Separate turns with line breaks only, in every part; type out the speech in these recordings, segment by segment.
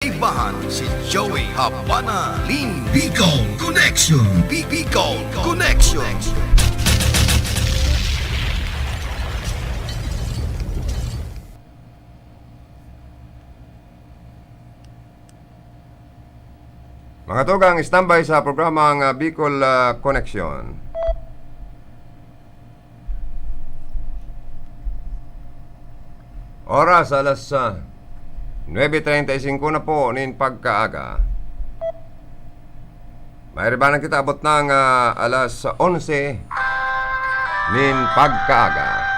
kaibahan si Joey Habana Lin Bicol Connection. Bicol Connection.
Mga tugang, standby sa programang Bicol Connection. Oras alas 9:35 na po nin pagkaaga. Mayroon kita abot ng alas 11 nin pagkaaga.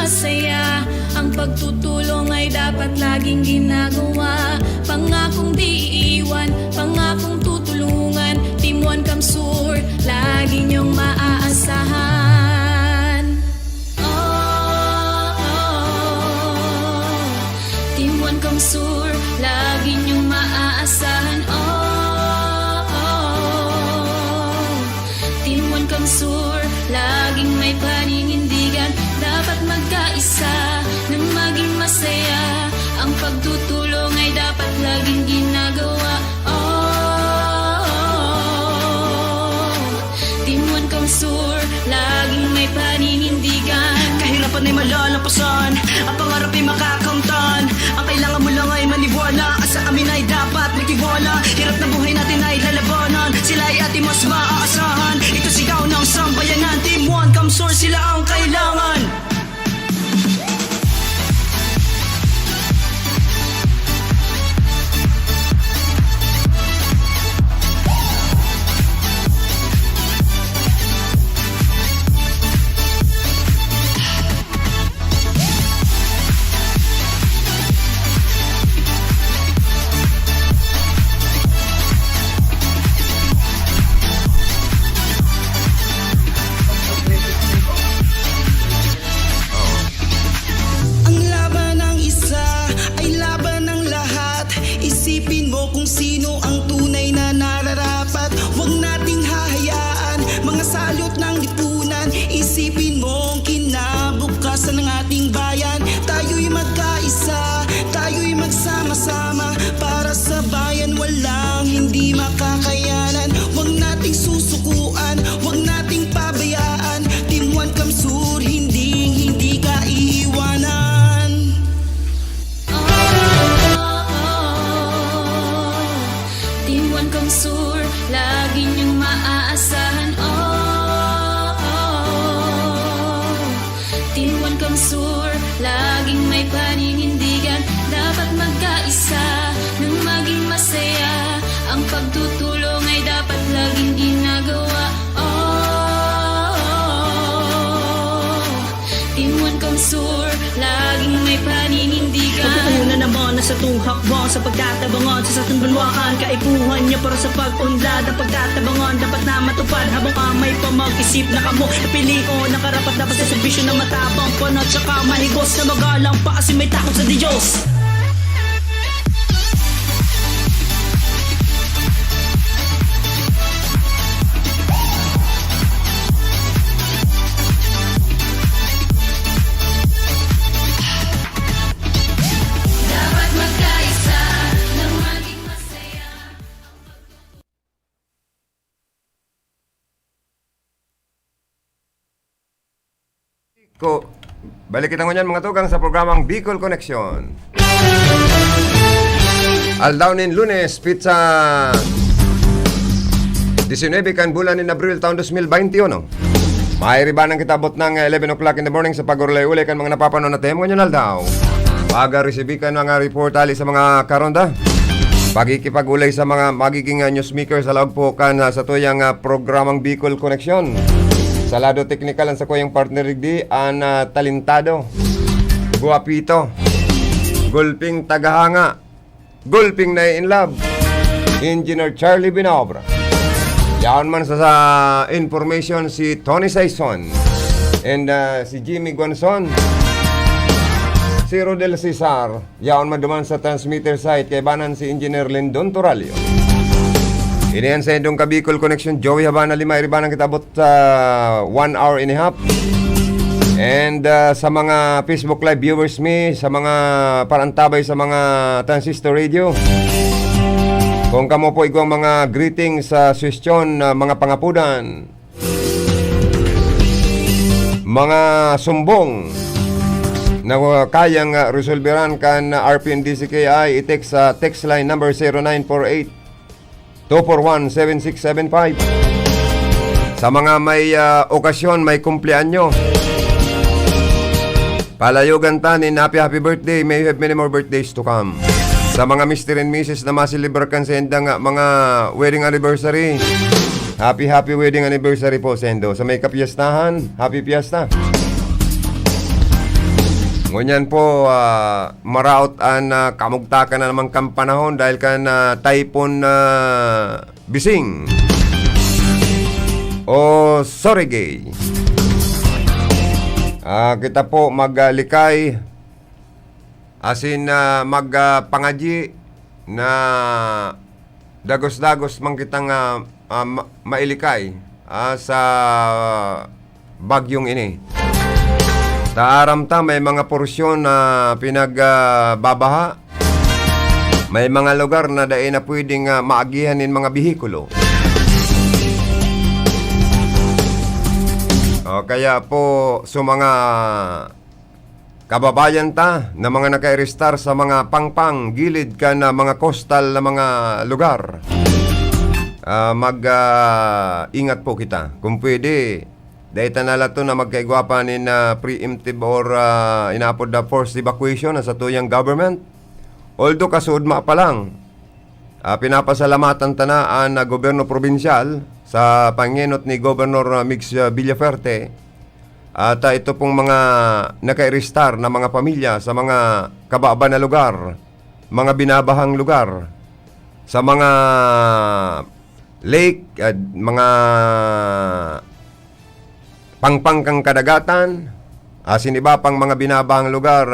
Masaya, ang pagtutulong ay dapat laging ginagawa. Pangakong di iiwan, pangakong tutulungan. Team One Kamsur, lagi niyong maaasahan. Team One Kamsur, lagi niyong maaasahan. Team One Kamsur, laging may paninindigan. Dapat magkaisa nang maging masaya. Ang pagtutulong ay dapat laging ginagawa. Team One Kamsur, laging may paninindigan.
Kahirapan ay malalampasan, ang pangarap ay makakamtan. Ang kailangan mo lang ay maniwala, sa amin ay dapat magtiwala. Hirap na buhay natin ay lalabanan, sila ay ating mas maaasahan. Ito sigaw ng sambayanan, Team One Kamsur, sila ang kailangan. Kung sino ang tunay na nararapat, huwag nating hahayaan mga salot ng lipunan. Isipin mo ang kinabukasan ng ating bayan. Tayo'y magkaisa, tayo'y magsama-sama. Para sa bayan walang hindi makakayanan. Huwag nating susukuan, huwag nating pabayaan. Team One Kamsur, hindi ka iiwanan.
Kamsur, lagi niyong maaasahan. Team One Kamsur, laging may paninindigan. Dapat magkaisa nang maging masaya. Ang pagtutulong ay dapat laging ginagawa. Team One Kamsur, Kamsur, laging may paninindigan.
Pagkukunan naman na sa tuhakbang sa pagtatabangan sa satang banwaan. Kaipuhan niya para sa pag-unlad ang pagtatabangan dapat na matupad habang may pamag-isip na kamo. Napili ko na karapat dapat sa servisyo na matabang panat saka mahigos na magalang pa kasi may takot sa Diyos.
Dapat magkaisa nang maging masaya.
Balik kita ngunyan mga tugang sa programang Bicol Connection. Aldaunin Lunes, pizza 19 kan bulan ni Abril taon 2021. Mairiba ng kitabot ng 11 o'clock in the morning sa pag-ulay-ulay kan mga napapanood natin ngunyan aldaw. Pag-receive kan mga report ali sa mga karonda. Pagkikipag-ulay sa mga magiging newsmaker sa loob po kan sa tuyang programang Bicol Connection. Sa lado teknikal ang sa kuyang partner rigdi ang talentado, guwapito, gulping tagahanga, gulping na in love, Engineer Charlie Binobra. Yaon man sa information si Tony Saison and si Jimmy Gonzon, si Rodel Cesar. Yaon man duman sa transmitter site kay banan si Engineer Lindon Toralio. Iniyan sa indong Bicol Connection, Joey Habana, 5 iribanang kitabot sa 1 hour and a half. And sa mga Facebook Live viewers me, sa mga parantabay sa mga transistor radio, kung kamo po igwang mga greetings sa suwestyon, mga pangapudan, mga sumbong na kayang resolveran kan RPNDCKI, i-text sa text line number 0948 241-7675. Sa mga may okasyon, may kumpleanyo, palayogan tanin, happy birthday, may you have many more birthdays to come. Sa mga Mr. and Mrs. na masilibrakan sa endang mga wedding anniversary, happy wedding anniversary po sendo. Sa may kapiyastahan, happy piyesta. Ngunyan po, maraot an kamugtakan na namang kampanahon dahil kan typhoon Bising o Sorigay. Kita po maglikay asin magpangaji na dagos-dagos mang kitang mailikay sa bagyong ini. Taaram ta may mga porsyon na pinagbabaha. May mga lugar na dahil na pwedeng maagihanin mga bihikulo. Kaya po sa mga kababayan ta na mga naka-restar sa mga pangpang gilid ka na mga coastal na mga lugar, ingat po kita. Kung pwede, dahil tanala to na magkaigwapanin na preemptive or inapod na forced evacuation sa tuyang government. Although kasudma pa lang, pinapasalamatan tanaan na gobyerno probinsyal sa panginot ni Governor Mix Villaferte at ito pong mga naka-restar na mga pamilya sa mga kababa na lugar, mga binabahang lugar, sa mga lake at mga pangpangkang kadagatan, siniba pang mga binabahang lugar,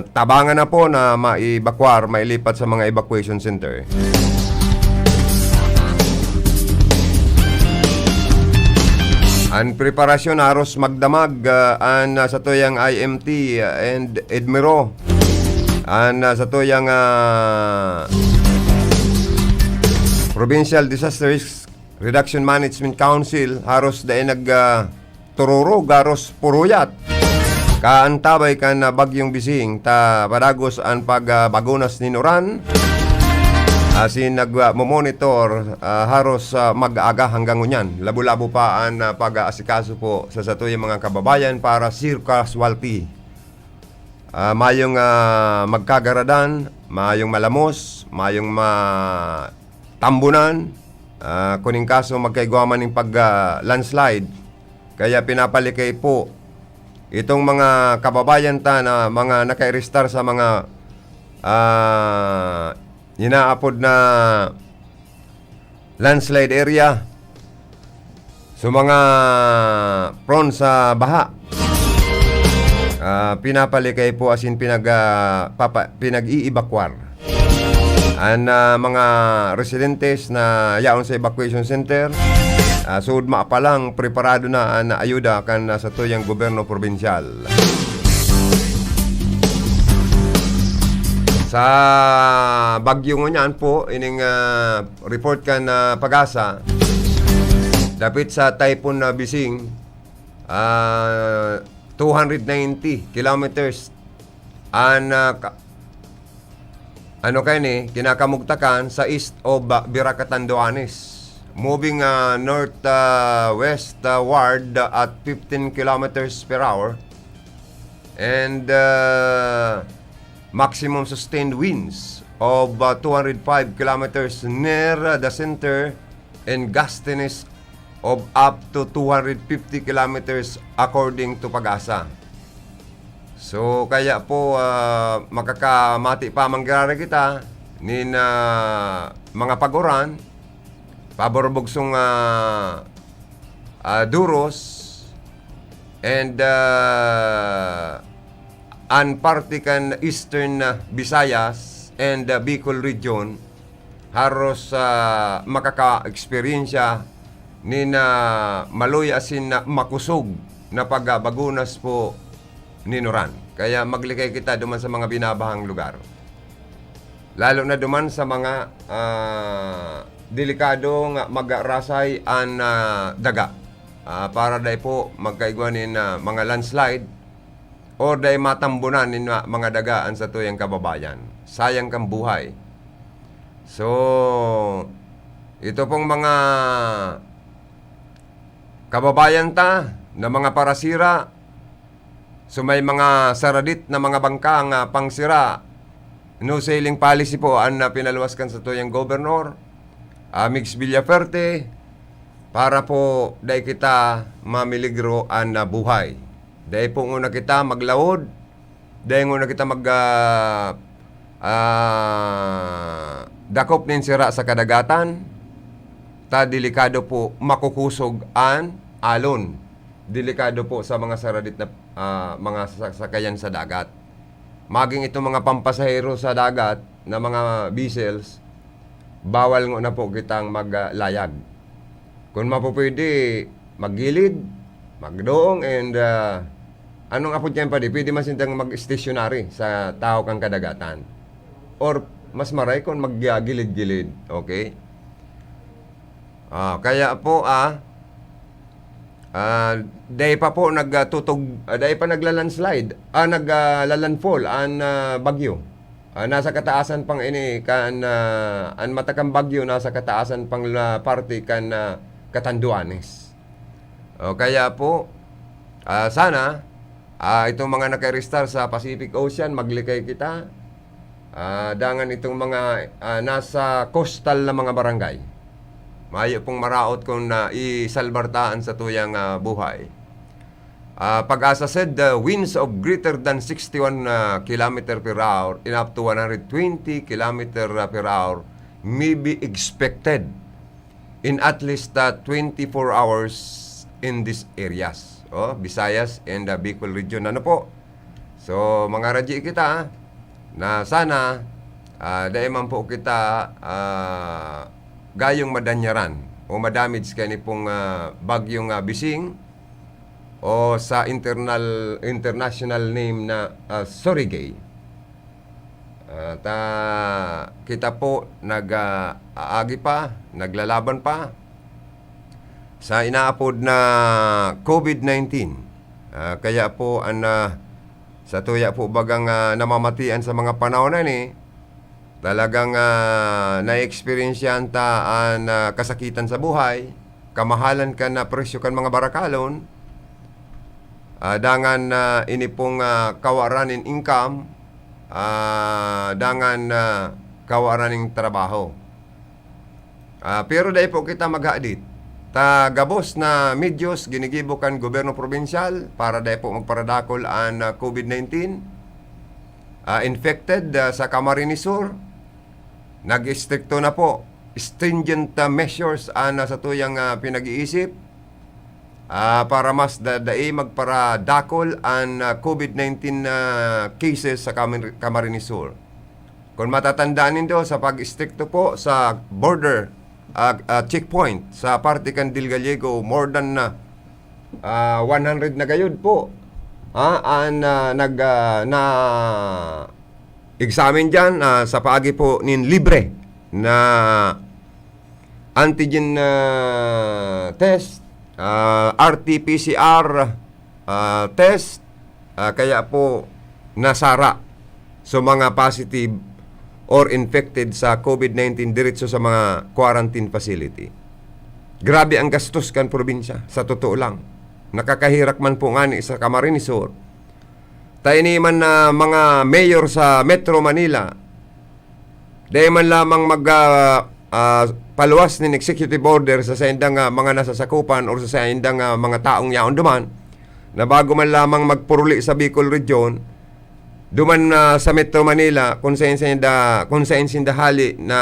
tabangan na po na maibakwar, mailipat sa mga evacuation center. Ang preparasyon aros magdamag sa tuyang IMT and Edmiro, sa tuyang Provincial Disaster Risk Reduction Management Council, haros dahil tururo garos puruyat kaantabay ka na bagyong Bising ta padagos ang pagbagunas ni Noran, asin nagmonitor haros mag-aga hanggang unyan. Labo-labo pa ang pag-aasikaso po sa tuyang mga kababayan para zero casualty. Mayong magkagaradan, mayong malamos, mayong matambunan, kuning kaso magkaigwaman ng pag-landslide. Kaya pinapalikay po itong mga kababayan ta na mga naka-register sa mga inaapod na landslide area, so mga prone sa baha, pinapalikay po as in pinag-iibakwar ang mga residentes na yaon sa evacuation center. Sudma pa lang preparado na na ayuda kan sa tuyang gobyerno probinsyal. Sa bagyo ngunyan po ining report kan Pag-asa dapit sa typhoon na Bising, 290 kilometers an kinakamugtakan sa east of Biracatanduanes, moving northwestward at 15 kilometers per hour, and maximum sustained winds of 205 kilometers near the center and gustiness of up to 250 kilometers according to Pag-asa. So kaya po makakamati pa mangyari kita nin mga paguran, paborbogsong Duros and Antarctican Eastern Visayas and Bicol region haros makaka-eksperyensya ni maloy asin na makusog na pagbagunas po ninuran. Kaya maglikay kita duman sa mga binabahang lugar. Lalo na duman sa mga delikadong mag-rasay an daga. Para dahil po magkaigwanin mga landslide o dahil matambunan nin mga dagaan sa tuyang kababayan. Sayang kang buhay. So, ito pong mga kababayan ta na mga parasira, so may mga saradit na mga bangkang pangsira, no sailing policy po ang pinaluwaskan sa tuyang gobernador Mix Villaferte para po dahil kita mamiligro ang buhay. Dahil po una kita maglaod, dahil una kita dakop nin sira sa kadagatan, ta delikado po makukusog an alon. Delikado po sa mga saradit na mga sakayan sa dagat. Maging itong mga pampasahero sa dagat na mga vessels, bawal nga na po kitang maglayag. Kung mapupwede, maggilid, magdoong, and anong apod yan pa di, pwede masintang mag-stationary sa tao kang kadagatan. Or mas maray kung maggilid-gilid. Okay? Kaya po, dahil pa po nagtutog, dahil pa naglalandslide, naglalandfall ang bagyo. Nasa kataasan pang ini kan ang matakang bagyo nasa kataasan pang parte kan Catanduanes. Kaya po sana itong mga naka-restar sa Pacific Ocean maglikay kita. Dangan itong mga nasa coastal na mga barangay. Mayo pong maraot kung isalbartaan sa tuyang buhay. Pag-asa said the winds of greater than 61 km per hour and up to 120 km per hour may be expected in at least 24 hours in these areas. Visayas and Bicol region. Ano po? So, mga radyo kita na sana dahil man po kita gayong madanyaran o madamage kani pong bagyong Bising o sa international name na Surigay. Kita po nag-aagi pa, naglalaban pa sa inaapod na COVID-19. Kaya po sa tuya po bagang namamatian sa mga panahon na ni, talagang na-experience yan kasakitan sa buhay, kamahalan ka na presyo kan mga barakalon, dangan ini pong kawaranin income, dangan kawaraning trabaho. Pero dahil po kita mag-hadit, Tagabos na medyos ginigibo kan gobyerno probinsyal para dahil po magparadakol ang COVID-19 infected sa Camarines Sur. Nag-istrikto na po stringent measures sa tuyang pinag-iisip para mas dadai magparadakol ang COVID-19 cases sa Camarines Sur. Kung matatandaan nindo sa pag-istrikto po sa border checkpoint sa Partican del Gallego, more than 100 na gayud po na examine dyan sa paagi po nin libre na antigen test, RT-PCR test, kaya po nasara so mga positive or infected sa COVID-19 diretso sa mga quarantine facility. Grabe ang gastos kan probinsya, sa totoo lang. Nakakahirak man po nga ni sa Camarines Sur. Tayo man na mga mayor sa Metro Manila, dahil man lamang paluwas ng executive order sa saindang mga nasasakupan o sa saindang mga taong yaon duman, na bago man lamang magpuruli sa Bicol Region, duman sa Metro Manila, kung saan sindahali na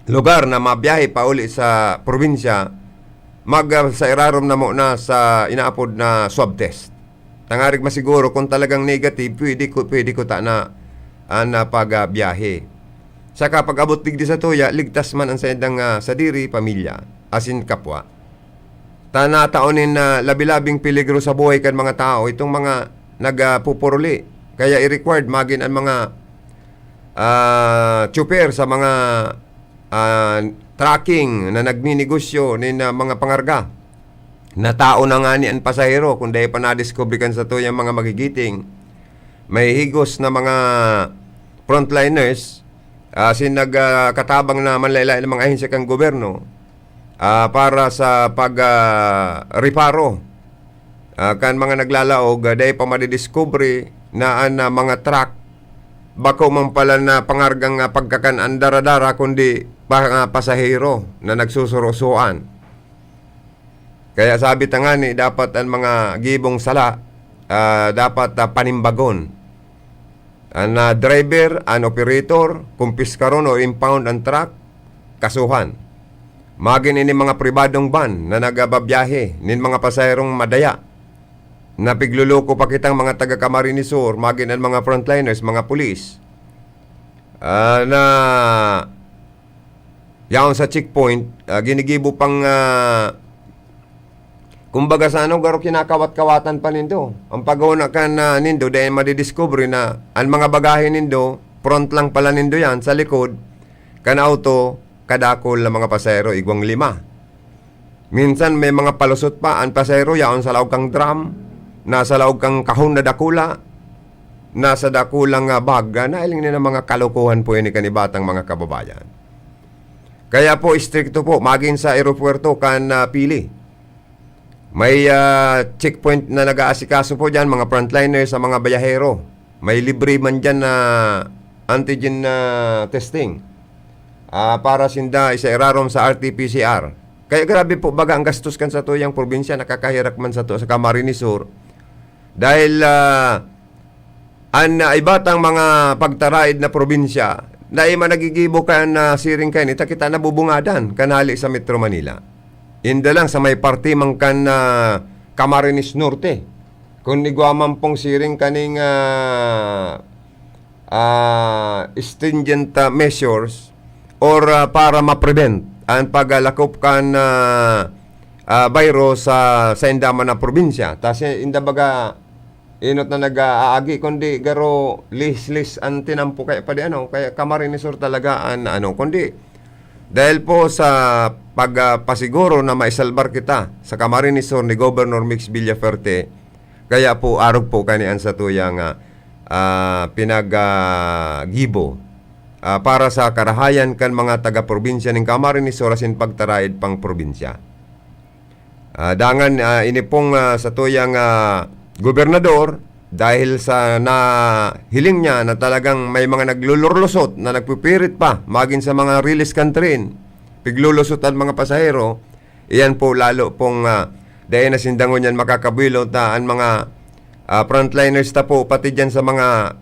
lugar na mabiyahe pa uli sa probinsya, sa irarom na mo na sa inaapod na swab test. Tangarig masiguro kung talagang negative, pwede ko ta na pagbiyahe. Saka pag abot digdi sa tuya, ligtas man ang sendang sa diri, pamilya, asin kapwa. Tanataonin na labilabing peligro sa buhay kan mga tao, itong mga nagpupuruli. Kaya i-required magin ang mga chuper sa mga tracking na nagninegosyo ni mga pangarga na tao na nga ni ang pasahero kung dahil pa na-discover kan sa to yung mga magigiting. May higos na mga frontliners nagkatabang na manlaylay ng mga ahensya kang gobyerno para sa pag-reparo kan mga naglalaog dahil pa madidiscovery na mga truck bako man pala na pangargang pagkakan dara-dara kundi pasahero na nagsusurosuan. Kaya sabi tangani dapat ang mga gibong sala dapat panimbagon. Ang driver, ang operator, kumpiskaron o impound ang truck, kasuhan. Magin ini mga pribadong van na nagababiyahe nin mga pasaherong madaya. Napigluloko pa kitang mga taga Camarines Sur, magin ang mga frontliners, mga pulis, na yaon sa checkpoint, ginigibo pang kumbaga sa garo kinakawat-kawatan pa nindo. Ang pag-una ka na nindo, dahil madidiscovery na ang mga bagahe nindo, front lang pala nindo yan, sa likod, kan auto, kadakol na mga pasahero, igwang 5. Minsan may mga palusot pa, ang pasahero, yaon sa laog kang drum, nasa laog kang kahon na dakula, nasa dakulang bag, na iling na mga kalokohan po yun ni kanibatang mga kababayan. Kaya po, stricto po, maging sa aeropuerto kan pili. May checkpoint na nag-aasikaso po dyan, mga frontliners sa mga bayahero. May libre man dyan na antigen testing para sinda isa irarom sa RT-PCR. Kaya grabe po baga ang gastos kan sa tuyang probinsya, nakakahirak man sa to sa Camarines Sur. Dahil ang ibatang mga pagtaraid na probinsya, na nagigibo ka na siring kayo, ita kita nabubungadan kanali sa Metro Manila. Inda lang sa may party man kan Camarines Norte. Kung niguaman pong siring kaning stringent measures or para ma-prevent ang paglalakop kan virus sa indaman na probinsya. Tas inda baga inot na nag-aagi kundi garo lis ang tinampo kaya kaya Camarines Sur talaga kundi dahil po sa pagpasiguro na maisalbar kita sa Camarines Sur ni Governor Mix Villaferte, kaya po arog po kanian sa tuyang pinag-gibo para sa karahayan kan mga taga-probinsya ng Camarines Sur asin pagtaraid pang probinsya. Dangan ini pong sa tuyang gobernador dahil sa hiling niya na talagang may mga naglulurlusot na nagpipirit pa maging sa mga release country, piglulusot ang mga pasahero, Iyan po lalo pong dahil na sindangon yan makakabilot na ang mga frontliners na po, pati dyan sa mga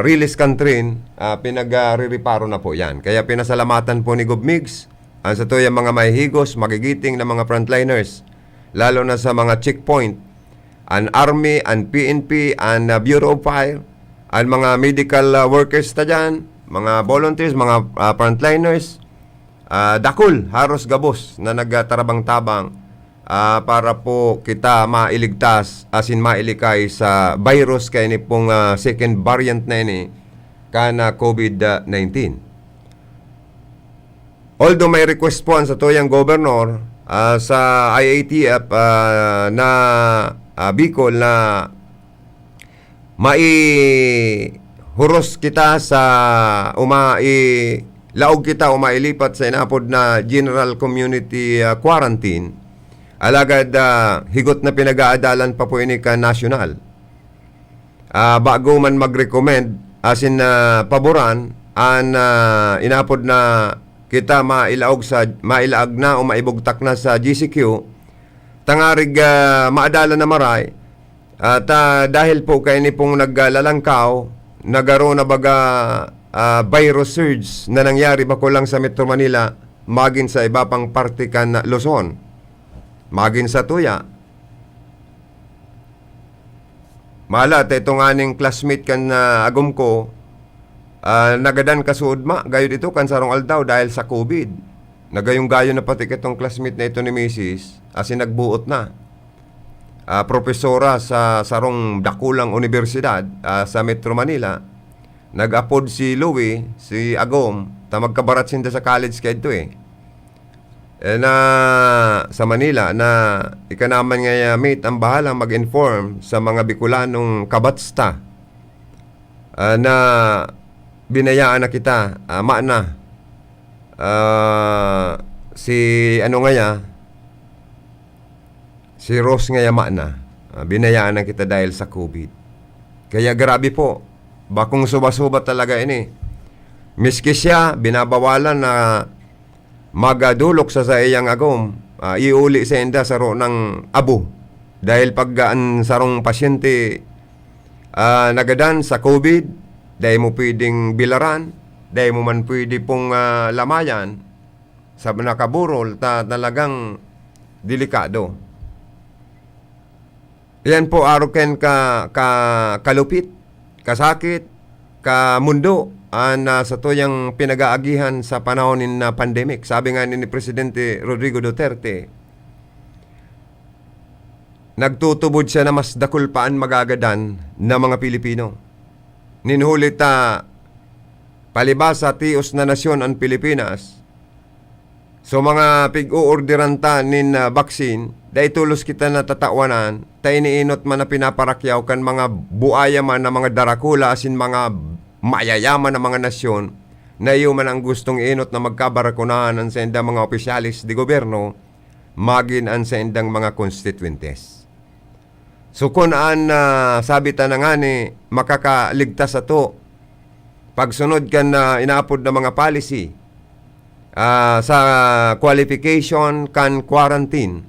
release country, pinag-re-reparo na po yan. Kaya pinasalamatan po ni Gubmigs ang sa tuyang mga mahihigos, magigiting na mga frontliners, lalo na sa mga checkpoint, ang Army, ang PNP, ang Bureau of Fire, ang mga medical workers na dyan, mga volunteers, mga frontliners, dakul, haros gabos na nagtarabang-tabang para po kita mailigtas, asin mailikay sa virus kaya ni pong second variant na ini kana COVID-19. Although may request po sa tuyang governor sa IATF na Bicol na maihuros kita sa laog kita mailipat sa inapod na general community quarantine. Alagad higot na pinag-aadalan pa po ini ka national. Bago man mag-recommend asin paboran an inapod na kita mailaag na o maibugtak na sa GCQ tangarig maadala na maray at dahil po kayo ni pong naglalangkaw nagaro na baga virus surge na nangyari ba ko lang sa Metro Manila magin sa iba pang parte kan Luzon magin sa Tuya malat itong aning classmate kan agom ko nagadan kasuod gayo dito kan sarong aldaw dahil sa COVID. Nagayong gayo na pati itong classmate na ito ni Mrs. Asin nagbuot na. Profesora sa sarong dakulang universidad sa Metro Manila. Nag-apod si Louie, si Agom, ta magkabarat sinda sa college kaya ito na sa Manila na ikanaman nga mate ang bahalang mag-inform sa mga Bicolanong kabatsta na binayaan na kita, si si Ross nga binayaan na kita dahil sa COVID. Kaya grabe po, bakong suba-suba talaga ini. Miski siya, binabawalan na magadulok sa iyang agom, iuli sa inda sa ng abo. Dahil pag sarong pasyente nagadan sa COVID, dahil mo pwedeng bilaran, dahil mo man pwede pong lamayan sa nakaburol, talagang delikado. Yan po aruken kalupit, kasakit, kamundo sa tuyang pinag-aagihan sa panahon na pandemic. Sabi nga ni Presidente Rodrigo Duterte, nagtutubod siya na mas dakulpaan magagadan na mga Pilipino. Ninhulit palibasa tios na nasyon ang Pilipinas. So mga pig-uorderanta nin baksin, dahil tulos kita na tatawanan, tayo iniinot man na pinaparakyaw kan mga buaya man na mga darakula asin mga mayayaman na mga nasyon na iyo man ang gustong inot na magkabarakunahan ang sa indang mga opisyalis di gobyerno magin ang sa indang mga constituentes. So kung sabi ta na nga ni makakaligtas ato pagsunod kan inaapod na mga policy sa qualification kan quarantine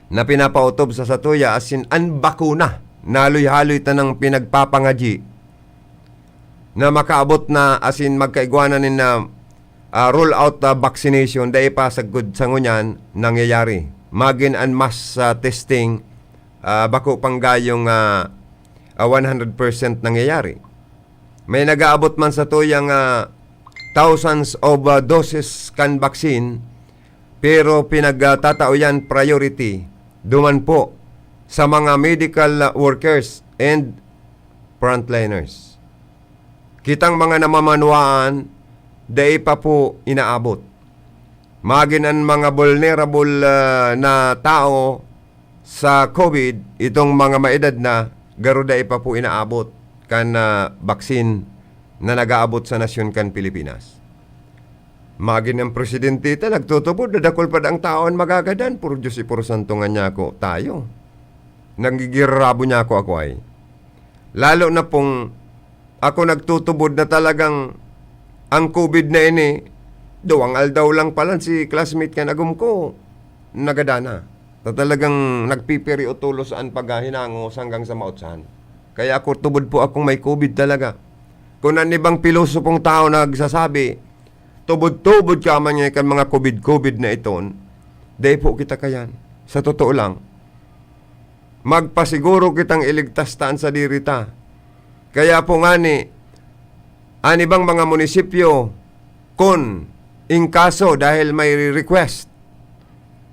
na pinapautob sa satuya asin an bakuna naloy-haloy ta ng pinagpapangaji na makaabot na asin magkaigwanan na roll out vaccination dahil pa sa good sangunyan nangyayari magin an mass testing bako panggayong 100% nangyayari. May nag-aabot man sa tuyang thousands of doses kan vaccine pero pinagtatao yan priority duman po sa mga medical workers and frontliners. Kitang mga namamanwaan dahil pa po inaabot. Magin ang mga vulnerable na tao sa COVID, itong mga maedad na garuda pa po inaabot kan baksin na nag-aabot sa nasyon kan Pilipinas. Magin ang presidente ita, nagtutubod, dadakol pa ang taon magagadan, puro Diyos ipursantungan niya ako, tayo. Nanggigirabo niya ako ay. Lalo na pong ako nagtutubod na talagang ang COVID na ini, doang aldaw lang pala si classmate kan agum ko. nagadana. Talagang nagpipiri o tulos saan paghinangos hanggang sa mautsan. Kaya ako tubod po akong may COVID talaga. Kung anibang pilosopong tao nagsasabi, tubod-tubod ka man niya kan mga COVID na iton, dahil po kita kayan. Sa totoo lang, magpasiguro kitang iligtas taan sa dirita. Kaya po nga ni, anibang mga munisipyo, kung in kaso dahil may request,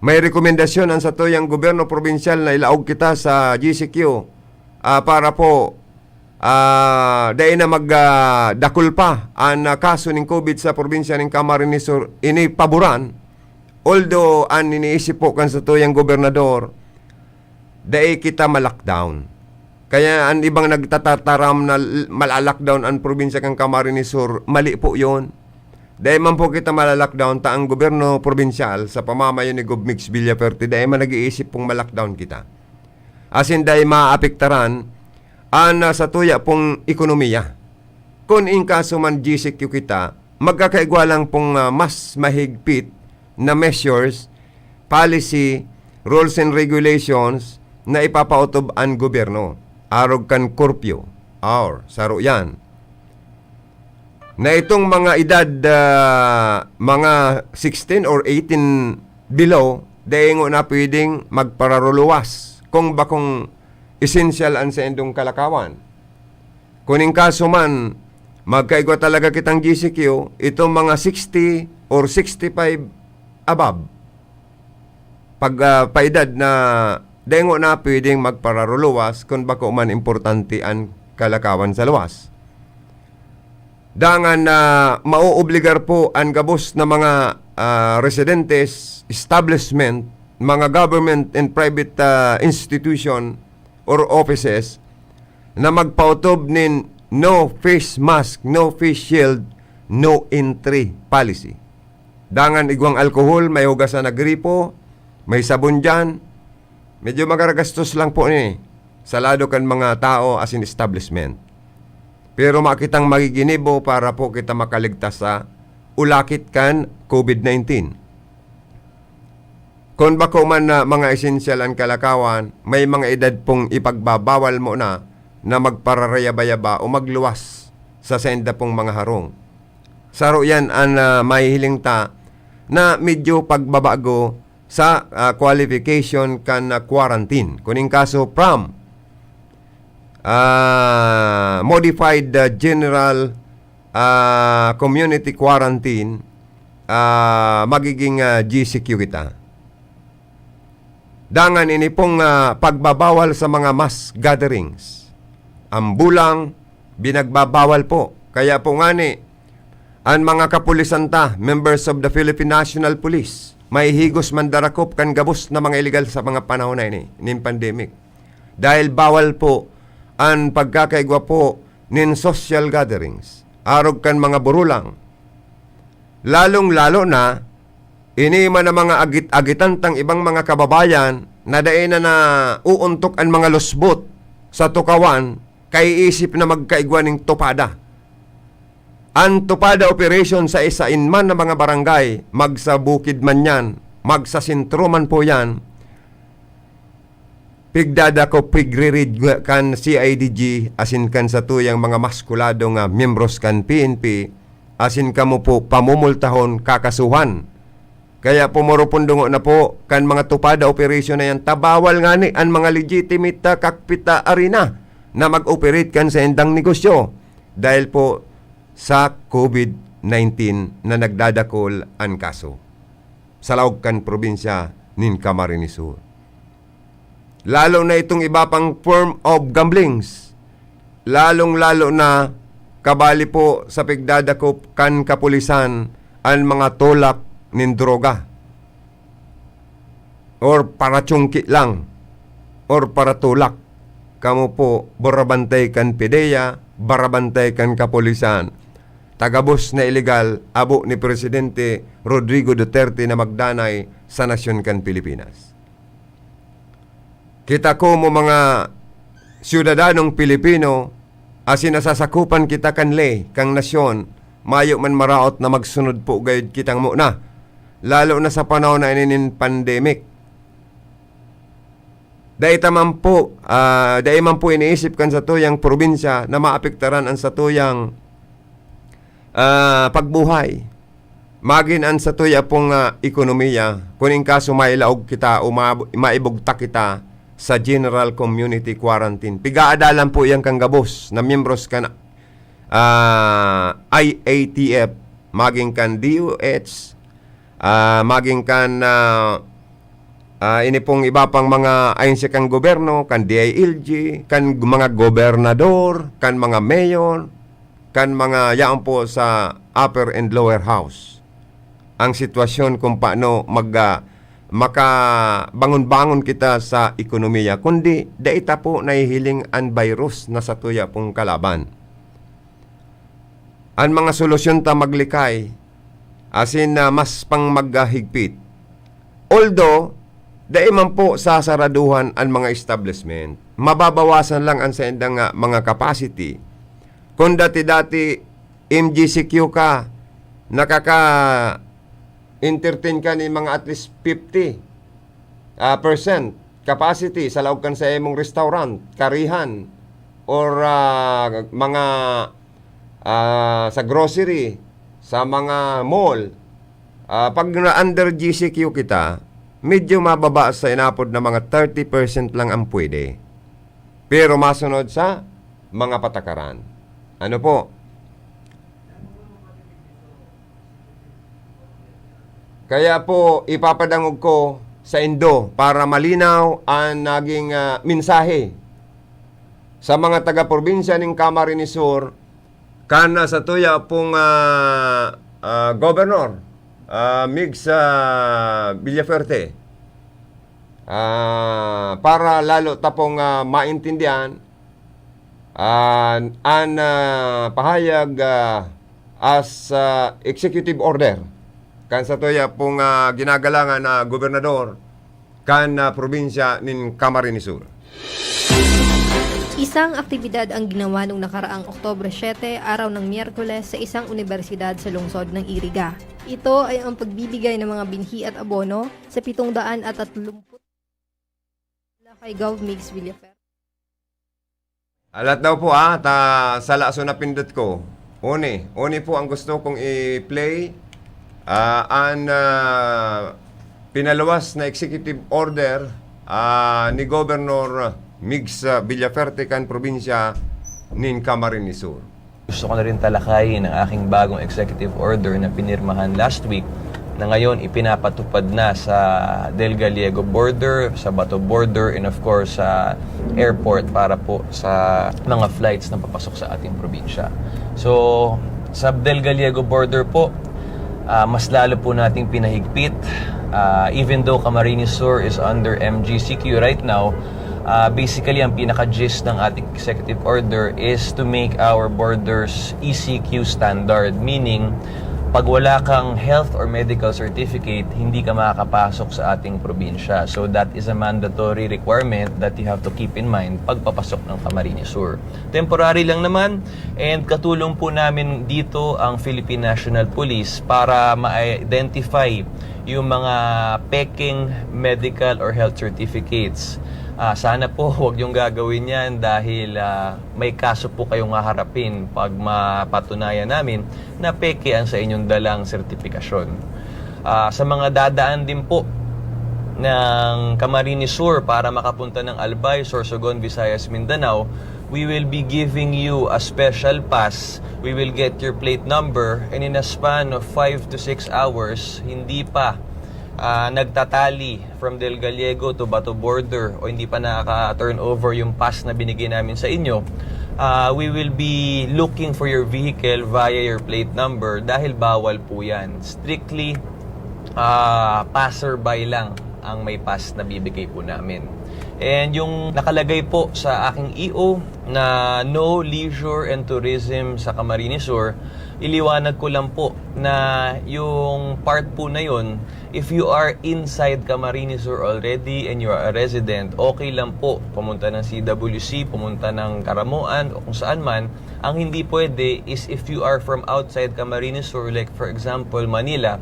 may rekomendasyon ang sa tuyang gobyerno probinsyal na ilaog kita sa GCQ para po dahil na magdakul pa ang kaso ng COVID sa probinsya ng Camarines Sur, ini paboran. Although ang iniisip po kan sa tuyang gobernador, dahil kita ma-lockdown. Kaya ang ibang nagtatataram na malalockdown ang probinsya ng Camarines Sur, mali po yun. Dahil man po kita malalockdown, taang gobyerno probinsyal sa pamamayan ni Gov. Mix Villaferte, dahil man nag-iisip pong malockdown kita. As in, dahil maapektaran ang sa tuya pong ekonomiya. Kung in kaso man GCQ kita, magkakaigwa lang pong mas mahigpit na measures, policy, rules and regulations na ipapautob ang gobyerno. Arog kan curfew, or saro yan. Na itong mga edad, mga 16 or 18 below, dahil na pwedeng magpararuluwas kung bakong essential ang sa endong kalakawan. Kung in kaso man, magkaigwa talaga kitang GCQ, itong mga 60 or 65 above, pag paedad na dengo na pwedeng magpararuluwas kung bako man importante ang kalakawan sa luwas. Dangan na mauobligar po ang gabos na mga residentes, establishment, mga government and private institution or offices na magpautob nin no face mask, no face shield, no entry policy. Dangan igwang alkohol, may hugasan na gripo, may sabon dyan. Medyo magaragastos lang po ni salado kan mga tao as in establishment. Pero makitang magiginibo para po kita makaligtas sa ulakit kan COVID-19. Kung bako man na mga esensyal ang kalakawan, may mga edad pong ipagbabawal mo na magpararayaba-yaba o magluwas sa senda pong mga harong. Saro yan ang mahihiling ta na medyo pagbabago sa qualification kan quarantine. Kuning kaso from modified general community quarantine, magiging GCQ kita. Dangan ini pong pagbabawal sa mga mass gatherings. Ang bulang, binagbabawal po. Kaya po nga ni, ang mga kapulisan ta, members of the Philippine National Police, may higos mandarakop kan gabos na mga illegal sa mga panahon na ini, nin pandemic. Dahil bawal po ang pagkakaigwa po nin social gatherings. Arog kan mga burulang. Lalong-lalo na, ini man ang mga agit-agitan tang ibang mga kababayan na daina na uuntok ang mga lusbot sa tukawan kay isip na magkaigwa ning tupada. Ang tupada operation sa isain man na mga barangay, magsa bukid man yan, magsa sentro man po yan, pigdada ko pigririd kan CIDG asin kan sa tuyang mga maskulado nga miyembros kan PNP asin kamo po pamumultahon kakasuhan. Kaya pumurupundungo na po kan mga tupada operation na yan, tabawal nga ni ang mga legitimate kakpita arena na mag-operate kan sa endang negosyo dahil po sa COVID-19 na nagdadakol ang kaso sa laog kan probinsya nin Camarines Sur. Lalo na itong iba pang form of gamblings, lalong-lalo na kabali po sa pigdadakop kan kapulisan ang mga tolak nin droga or para tsungki lang or para tulak. Kamu po barabantay kan PDEA, barabantay kan kapulisan. Tagabos na illegal abo ni Presidente Rodrigo Duterte na magdanay sa nasyon kan Pilipinas. Kita ko mo mga siyudadanong Pilipino asin nasasakupan kita kan lay kang nasyon, mayo man maraot na magsunod po gayud kitang muna. Lalo na sa panahon na inin pandemic. Dahil man po iniisip kan sa tuyang probinsya na maapektaran ang sa tuyang pagbuhay. Magin ang sa tuya pong ekonomiya, kuning kaso mailaog kita o maibugta kita sa general community quarantine. Pigaadalan po yan kang gabos na miyembros kan IATF, maging kan DOH, maging kan ini pong iba pang mga ayon sa kang gobyerno, kan DILG, kan mga gobernador, kan mga mayor, kan mga yaan po sa upper and lower house. Ang sitwasyon kung paano makabangon-bangon kita sa ekonomiya, kundi daita po nahihiling ang virus na sa tuya pong kalaban. Ang mga solusyon ta maglikay, asin na mas pang maghigpit. Although, dahil man po sasaraduhan ang mga establishment, mababawasan lang ang sa indang mga capacity. Kung dati-dati MGCQ ka, entertain ka ni mga at least 50% capacity sa loob kan sa imong restaurant, karihan, or mga sa grocery, sa mga mall. Pag under GCQ kita, medyo mababa sa inapod na mga 30% lang ang pwede. Pero masunod sa mga patakaran. Ano po? Kaya po, ipapadangog ko sa Indo para malinaw ang naging mensahe sa mga taga-probinsya ng Camarines Sur kana sa tuya pong Governor Migs Villafuerte para lalo tapong maintindihan ang pahayag as executive order kan sa tuya pong ginagalangan na gobernador kan probinsya ng Camarines Sur.
Isang aktibidad ang ginawa noong nakaraang Oktubre 7, araw ng Miyerkules sa isang universidad sa lungsod ng Iriga. Ito ay ang pagbibigay ng mga binhi at abono sa 730 kay Gov. Migs Villafuerte.
Alat daw po sa laso na pindot ko. Une po ang gusto kong i-play ang pinaluwas na executive order ni Governor Migs Villafuerte kan probinsya nin Camarines Sur.
Gusto ko na rin talakayin ang aking bagong executive order na pinirmahan last week na ngayon ipinapatupad na sa Del Gallego border, sa Bato border, and of course sa airport para po sa mga flights na papasok sa ating probinsya. So, sa Del Gallego border po, mas lalo po nating pinahigpit. Even though Camarines Sur is under MGCQ right now, basically ang pinaka-gist ng ating executive order is to make our borders ECQ standard, meaning pag wala kang health or medical certificate, hindi ka makakapasok sa ating probinsya. So that is a mandatory requirement that you have to keep in mind pagpapasok ng Camarines Sur. Temporary lang naman, and katulong po namin dito ang Philippine National Police para ma-identify yung mga peking medical or health certificates. Sana po huwag yung gagawin yan dahil may kaso po kayong haharapin pag mapatunayan namin na peke ang sa inyong dalang sertifikasyon. Sa mga dadaan din po ng Camarines Sur para makapunta ng Albay, Sorsogon, Visayas, Mindanao, we will be giving you a special pass. We will get your plate number, and in a span of 5 to 6 hours, hindi pa nagtatali from Del Gallego to Bato border o hindi pa nakaka-turn over yung pass na binigay namin sa inyo, we will be looking for your vehicle via your plate number dahil bawal po yan. Strictly passerby lang ang may pass na bibigay po namin. And yung nakalagay po sa aking EO na no leisure and tourism sa Camarines Sur, iliwanag ko lang po na yung part po na yun, if you are inside Camarines Sur already and you are a resident, okay lang po pumunta ng CWC, pumunta ng Karamuan o kung saan man. Ang hindi pwede is if you are from outside Camarines Sur, like for example Manila,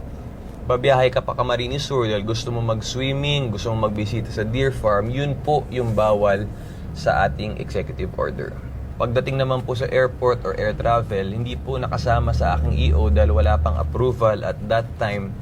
babiyahe ka pa Camarines Sur dahil gusto mo mag-swimming, gusto mo magbisita sa deer farm, yun po yung bawal sa ating executive order. Pagdating naman po sa airport or air travel, hindi po nakasama sa aking EO dahil wala pang approval at that time.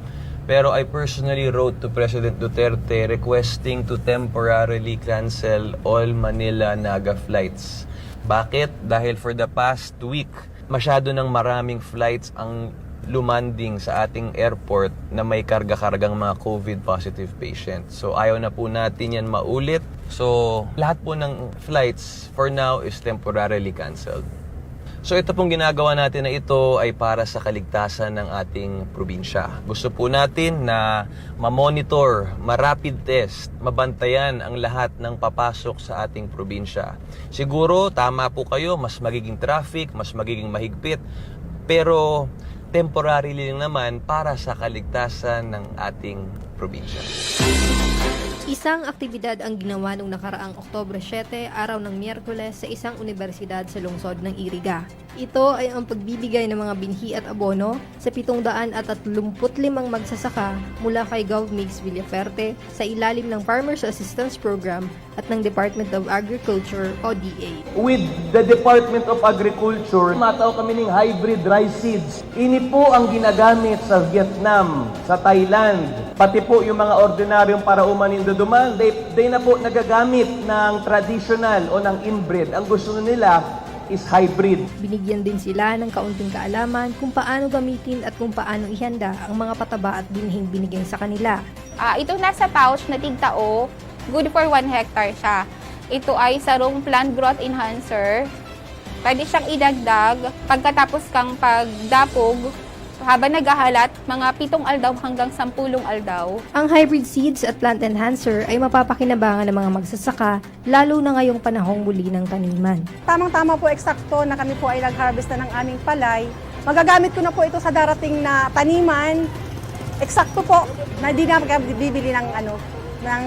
Pero I personally wrote to President Duterte requesting to temporarily cancel all Manila-Naga flights. Bakit? Dahil for the past week, masyado ng maraming flights ang lumanding sa ating airport na may karga-kargang mga COVID-positive patients. So ayaw na po natin yan maulit. So lahat po ng flights for now is temporarily canceled. So ito pong ginagawa natin na ito ay para sa kaligtasan ng ating probinsya. Gusto po natin na ma-monitor, ma-rapid test, mabantayan ang lahat ng papasok sa ating probinsya. Siguro tama po kayo, mas magiging traffic, mas magiging mahigpit, pero temporary lang naman para sa kaligtasan ng ating probinsya.
Isang aktibidad ang ginawa noong nakaraang Oktubre 7, araw ng Miyerkules sa isang universidad sa lungsod ng Iriga. Ito ay ang pagbibigay ng mga binhi at abono sa 735 magsasaka mula kay GovMix Villaferte sa ilalim ng Farmers Assistance Program at ng Department of Agriculture o DA.
With the Department of Agriculture, matao kami ng hybrid rice seeds. Ini po ang ginagamit sa Vietnam, sa Thailand, pati po yung mga ordinaryong parauman duman, they na po nagagamit ng traditional o ng inbred. Ang gusto nila is hybrid.
Binigyan din sila ng kaunting kaalaman kung paano gamitin at kung paano ihanda ang mga pataba at binhing binigay sa kanila.
Ito nasa pouch na tigtao, good for 1 hectare siya. Ito ay sarong plant growth enhancer. Pwede siyang idagdag pagkatapos kang pagdapog habang naghahalat, mga 7 aldaw hanggang 10 aldaw.
Ang hybrid seeds at plant enhancer ay mapapakinabangan ng mga magsasaka, lalo na ngayong panahong muli ng taniman.
Tamang-tama po, eksakto na kami po ay nag-harvest na ng aming palay. Magagamit ko na po ito sa darating na taniman. Eksakto po, na di na bibili ng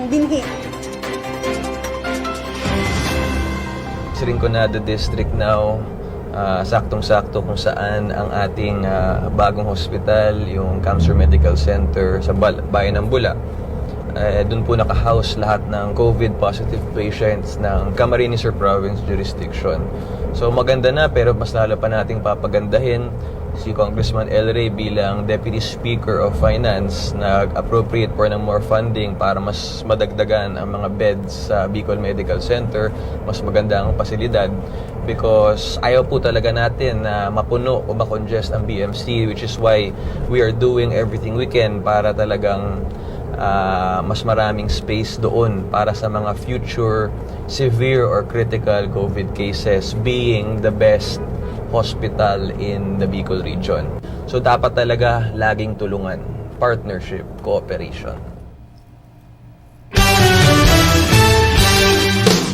binhi.
Rinconada District now, saktong-sakto kung saan ang ating bagong hospital, yung Cancer Medical Center sa Bayan ng Bula. Doon po naka-house lahat ng COVID-positive patients ng Camarines Sur Province jurisdiction. So maganda na, pero mas lalo pa nating papagandahin si Congressman El Rey bilang Deputy Speaker of Finance, nag-appropriate for ng more funding para mas madagdagan ang mga beds sa Bicol Medical Center, mas maganda ang pasilidad, because ayaw po talaga natin na mapuno o makongest ang BMC, which is why we are doing everything we can para talagang mas maraming space doon para sa mga future severe or critical COVID cases, being the best hospital in the Bicol region. So dapat talaga laging tulungan, partnership, cooperation.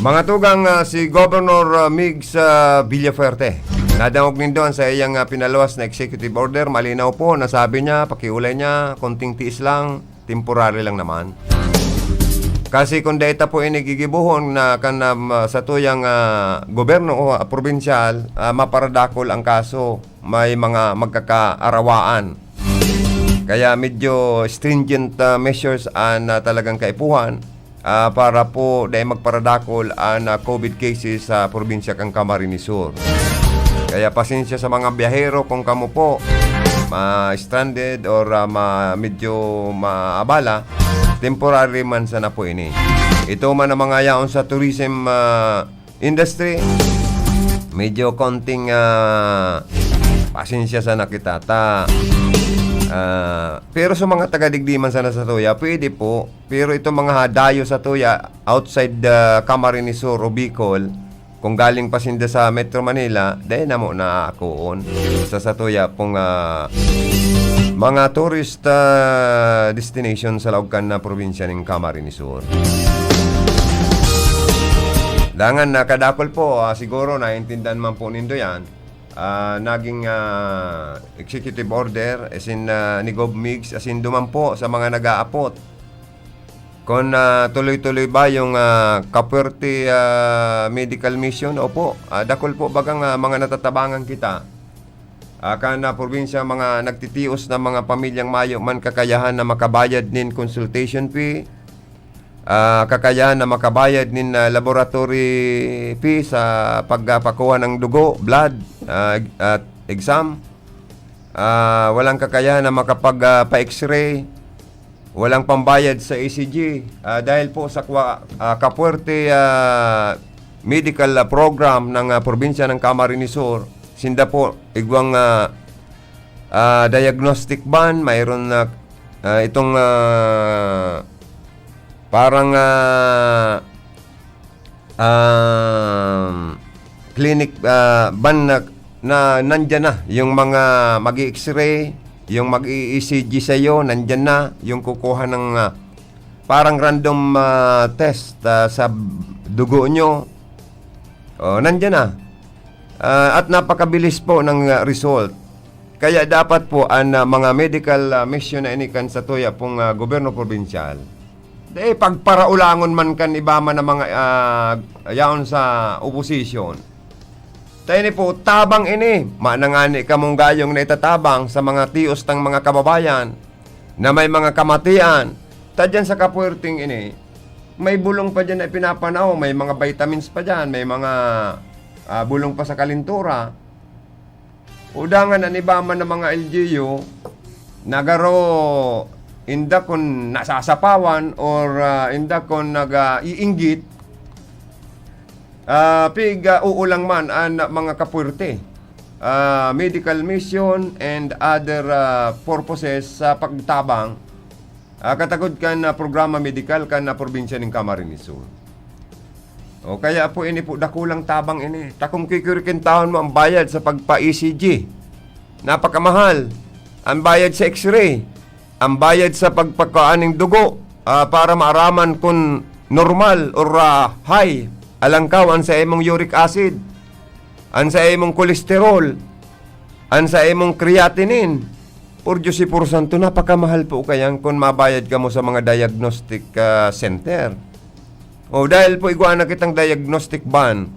Mga tugang si Governor Migs Villaferte. Nadangog din doon sa iyang pinaluwas na executive order. Malinaw po, nasabi niya, pakiulay niya, konting tiis lang, temporary lang naman. Kasi kung data po inigigibuhon na sa tuyang gobyerno o probinsyal, maparadakol ang kaso, may mga magkakaarawaan. Kaya medyo stringent measures ang talagang kaipuhan para po dahil magparadakol ang COVID cases sa probinsya kang Camarines Sur. Kaya pasensya sa mga biyahero kung kamo po ma-stranded or medyo maabala, temporary man sana po ini. Ito man ang mga yaon sa tourism industry, medyo konting pasensya sana kita pero sa mga taga-digdiman sana sa Tuya, pwede po. Pero itong mga dayo sa Tuya outside the Camarines Sur o Bicol, kung galing pasinda sa Metro Manila, dahil na mo na akoon sa Tuya pong mga tourist destination sa laugkan na probinsya ng Camarines Sur. Dangan na kadakol po, siguro naiintindihan man po nindo yan. Naging executive order as in ni Gov Migs as in duman po sa mga nag-aapot. Kung tuloy-tuloy ba yung Kapuerte Medical Mission, opo, dakol po bagang mga natatabangan kita. Kana probinsya mga nagtitios na mga pamilyang mayo man kakayahan na makabayad nin consultation fee, kakayahan na makabayad nin laboratory fee sa pagpakuha ng dugo, blood, at exam. Walang kakayahan na makapag-pa-x-ray, walang pambayad sa ECG dahil po sa Kapuerte medical program ng probinsya ng Camarines Sur. Sinda po igwang diagnostic ban, mayroon na itong parang clinic ban na nandyan na yung mga mag-i-x-ray, yung mag-i-ECG sa'yo, nandyan na yung kukuha ng parang random test sa dugo nyo. Nandyan na. At napakabilis po ng result. Kaya dapat po ang mga medical mission na inikan sa tuya pong gobyerno probinsyal. Pagparaulangon man kan iba man ng mga yaon sa oposisyon. Tayo ni po, tabang ini. Manangani ka mong gayong na itatabang sa mga tios ng mga kababayan na may mga kamatian. Tadyan sa Kapuerting ini, may bulong pa dyan na pinapanaw, may mga vitamins pa dyan, may mga bulong pa sa kalintura. Udangan ang ibaman ng mga LGU, nagaro inda kon nasasapawan or inda kon nag-iinggit, uulang man ang mga Kapuerte. Medical mission and other purposes sa pagtabang katagod kan na programa medikal kan na probinsya ng Camarines Sur. Kaya po ini po dakulang tabang ini. Takong kikurikin taon mo ang bayad sa pagpa-ECG. Napakamahal. Ang bayad sa X-ray. Ang bayad sa pagpakaaning dugo para maaraman kung normal or high. Alangkaw ang sa imong uric acid. Ang sa imong kolesterol. Ang sa imong creatinine. Por Diyos por Santo, napakamahal po kayang kung mabayad ka mo sa mga diagnostic center. Dahil po iguan na kitang diagnostic ban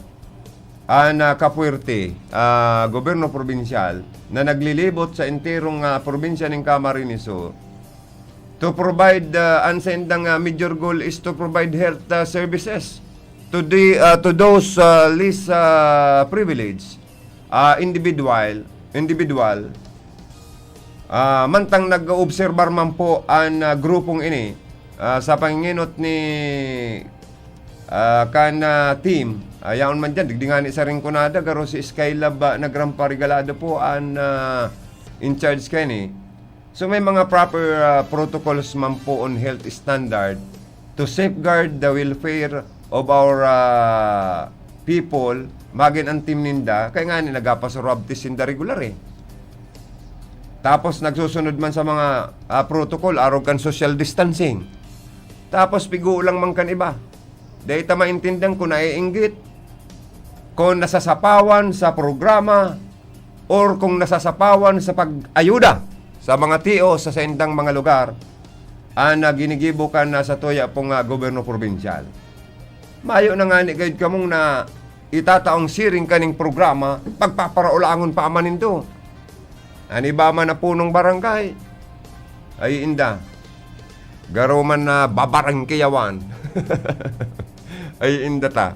na Kapuerte, gobyerno probinsyal, na naglilibot sa enterong probinsya ng Camarines Sur to provide, ang sendang major goal is to provide health services to those least privileged individual. Mantang nag-obserbar man po ang grupong ini sa panginginot ni team. Ayaon man dyan, digdingani sa Rinconada, garo si Skylab nagrampa regalado po ang in charge kani. So may mga proper protocols man po on health standard to safeguard the welfare of our people. Magin ang team ninda, kaya nga nagapasurabtis sinda regular Tapos nagsusunod man sa mga protocol, araw kan social distancing. Tapos pigo lang man kan iba. Dahil ta maintindihan kung naiinggit, kung nasasapawan sa programa, or kung nasasapawan sa pag-ayuda sa mga tio sa sendang mga lugar, ginigibo ka na sa tuya pong gobyerno probinsyal. Mayo na nga ni gayud kamong na itataong siring kaning programa, pagpaparaulangon pa amanin do. Ani ba man na punong barangay, ay inda. Garo man na babarangkiyawan. Ay inda ta.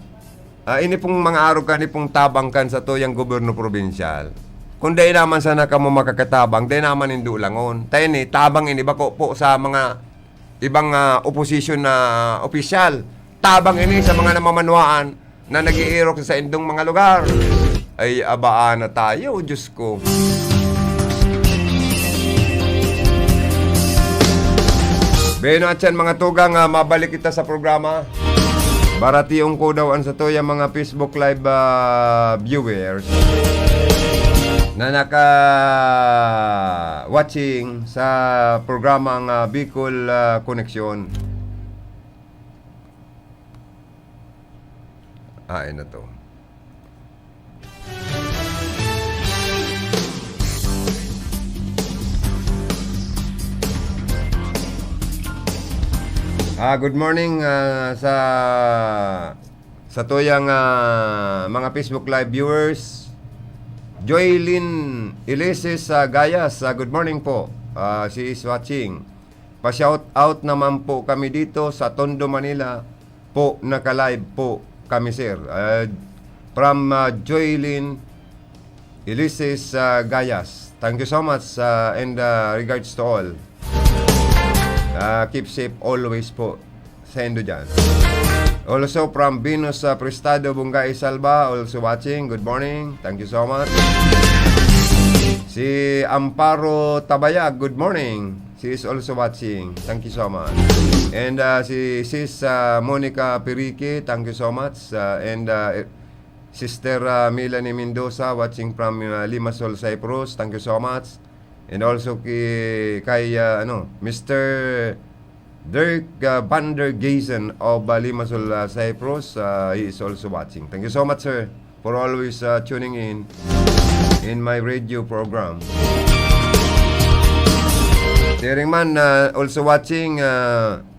Ini pong mga araw ka ni pong tabangkan sa tuyang gobyerno probinsyal. Kung dahil naman sana ka mo makakatabang, dahil naman hindi ulangon. Tayo ni, tabang ini bako po sa mga ibang opposition na opisyal. Tabang ini sa mga namamanwaan na nag-iirok sa indong mga lugar. Ay abaan na tayo, Diyos ko. Beno at yan mga tugang, mabalik kita sa programa. Baratiyong ko daw ang sa toya mga Facebook Live viewers na naka-watching sa programang Bicol Connection. Ina to. Good morning sa tuyang mga Facebook Live viewers Joylyn Ilises Gayas, good morning po. She is watching. Pa-shout out naman po kami dito sa Tondo, Manila po, naka-live po kami, sir. From Joylyn Ilises Gayas. Thank you so much and regards to all. Keep safe always po sa Indo dyan. Also from Venus Prestado, Bungay Salva, also watching. Good morning. Thank you so much. Si Amparo Tabayag, good morning. She is also watching. Thank you so much. And si Sis Monica Perique, thank you so much. And Sister Melanie Mendoza, watching from Limassol, Cyprus. Thank you so much. And also kay Mr. Dirk Van der Geisen of Limassol, Cyprus. He is also watching. Thank you so much, sir, for always tuning in my radio program. Sharing man, also watching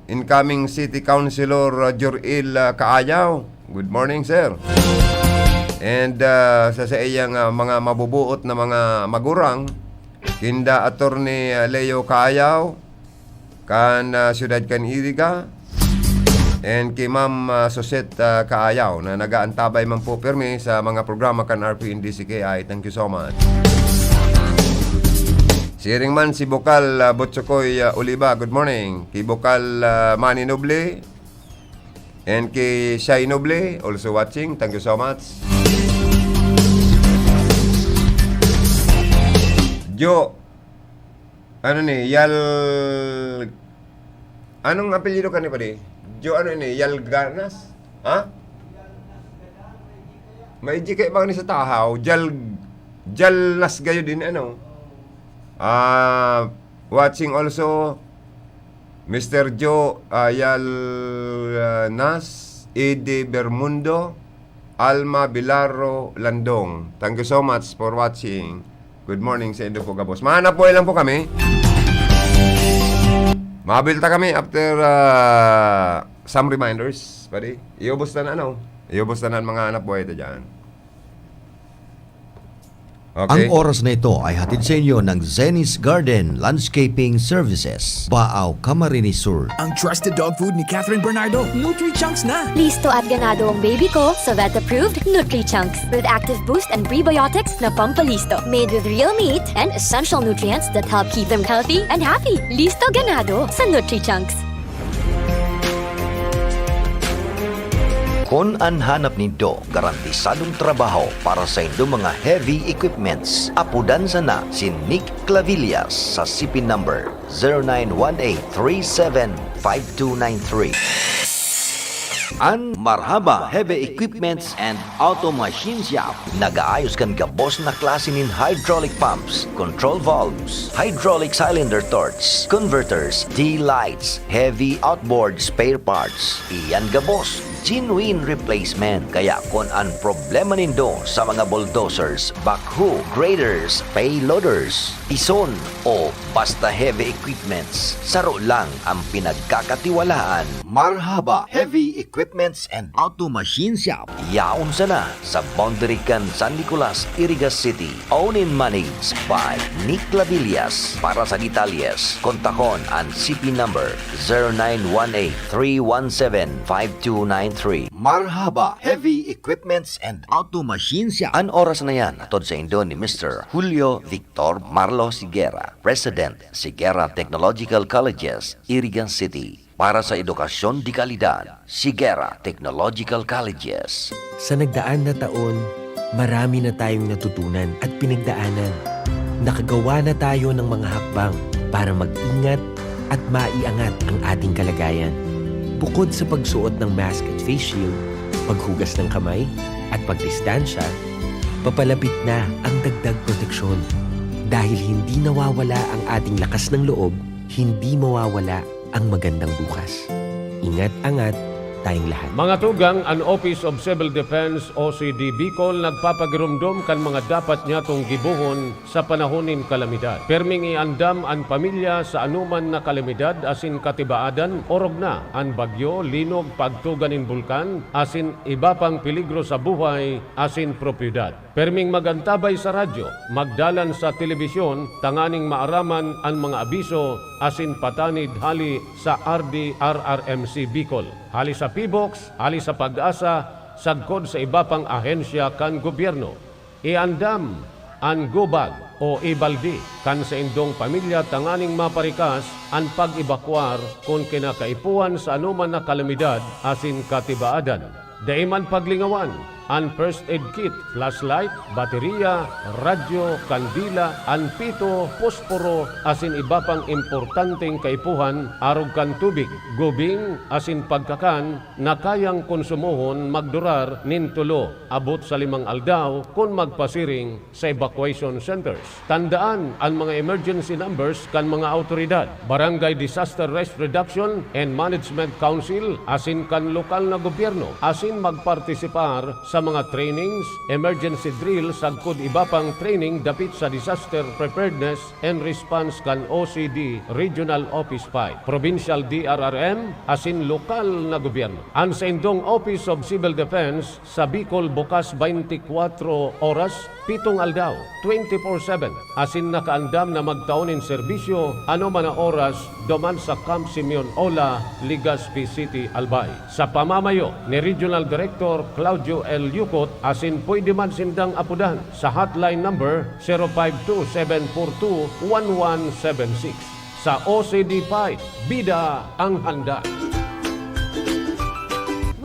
incoming City Councilor Joril Kaayaw. Good morning, sir. And sa iyang mga mabubuot na mga magurang, kinda Attorney Leo Kaayaw, kan Siyudad kan Iriga, and kay Ma'am Soset Kaayaw na nagaantabay man po pirmi sa mga programa kan RPNDCKI. Thank you so much. Sharing man si Bokal Botsokoy Oliva, good morning. Kay Bokal Manny Noble and kay Shai Noble, also watching. Thank you so much. Jo, anong apelyido ka ni pare? Jo, Yalganas? Ha? May kay bang ni sa tahaw, Jalnas gayo din, watching also Mr. Joe Yalnas, Ede Bermundo, Alma Bilaro Landong. Thank you so much for watching. Good morning sa Indo po, Gabos. Mahanap po lang po kami. Mabilta kami after some reminders. Pwede. Iubos na mga hanap po ito dyan. Okay.
Ang oras na ito ay hatid sa inyo ng Zenis Garden Landscaping Services, Baaw, Camarines Sur.
Ang trusted dog food ni Catherine Bernardo, Nutri-Chunks na.
Listo at ganado ang baby ko sa vet-approved Nutri-Chunks with active boost and prebiotics na pampalisto. Made with real meat and essential nutrients that help keep them healthy and happy. Listo ganado sa Nutri-Chunks.
Kung ang hanap ninyo, garantisadong trabaho para sa inyong mga heavy equipments. Apudan sana si Nick Clavillas sa CP number 0918-375293. An Marhaba Heavy Equipments and Auto Machine Shop. Nag-aayos kan gabos na klase nin hydraulic pumps, control valves, hydraulic cylinder torch, converters, D-lights, heavy outboard spare parts. Iyan gabos, genuine replacement. Kaya kung ang problema nindo sa mga bulldozers, backhoe, graders, payloaders, ison o basta heavy equipments, saro lang ang pinagkakatiwalaan. Marhaba Heavy Equipments and Auto Machine Shop. Yaon sana sa boundary kan San Nicolas, Iriga City. Owned and managed by Nick Clavillas. Para sa detalles, kontakon ang CP number 0918-317-5293. Marhaba Heavy Equipments and Auto Machine Shop. An oras na yan, atod sa indo ni Mr. Julio Victor Marlo Sigera, President, Sigera Technological Colleges, Iriga City. Para sa edukasyon di kalidad, Sigera Technological Colleges.
Sa nagdaan na taon, marami na tayong natutunan at pinagdaanan. Nakagawa na tayo ng mga hakbang para mag-ingat at maiangat ang ating kalagayan. Bukod sa pagsuot ng mask at face shield, paghugas ng kamay at pagdistansya, papalapit na ang dagdag proteksyon. Dahil hindi nawawala ang ating lakas ng loob, hindi mawawala ang magandang bukas. Ingat-angat, tayong lahat.
Mga tugang, ang Office of Civil Defense OCD Bicol nagpapagirumdom kan mga dapat niya tong gibuhon sa panahonin kalamidad. Perming iandam ang pamilya sa anuman na kalamidad asin katibaadan orog na ang bagyo, linog, pagtuganin bulkan asin iba pang peligro sa buhay asin propiedad. Perming magantabay sa radyo, magdalan sa telebisyon, tanganing maaraman ang mga abiso asin patanid hali sa RDRRMC Bicol. Hali sa PBOX, hali sa Pag-asa, sagkod sa iba pang ahensya kan gobyerno. Iandam ang gubag o ibaldi kan sa indong pamilya tanganing maparikas ang pag-ibakwar kung kinakaipuan sa anuman na kalamidad asin katibaadan. Daiman paglingawan ang first aid kit, flashlight, baterya, radyo, kandila, anpito, posporo, asin iba pang importanteng kaipuhan, arog kan tubig, gubing, asin pagkakan, na kayang konsumohon magdurar nintulo, abot sa 5 aldaw kung magpasiring sa evacuation centers. Tandaan ang mga emergency numbers kan mga autoridad, Barangay Disaster Risk Reduction and Management Council, asin kan lokal na gobyerno, asin magpartisipar sa mga trainings, emergency drill, sagkod iba pang training dapit sa Disaster Preparedness and Response kan OCD Regional Office 5, Provincial DRRM, asin lokal na gobyerno. Ang sa indong Office of Civil Defense sa Bicol bukas 24 oras, 7 aldaw, 24/7, asin nakaandam na magtaonin serbisyo ano man na oras duman sa Camp Simeon Ola, Legazpi City, Albay. Sa pamamayo ni Regional Director Claudio L. Yukot, asin pwede man sindang apudan sa hotline number 052-742-1176. Sa OCD 5, bida ang handa.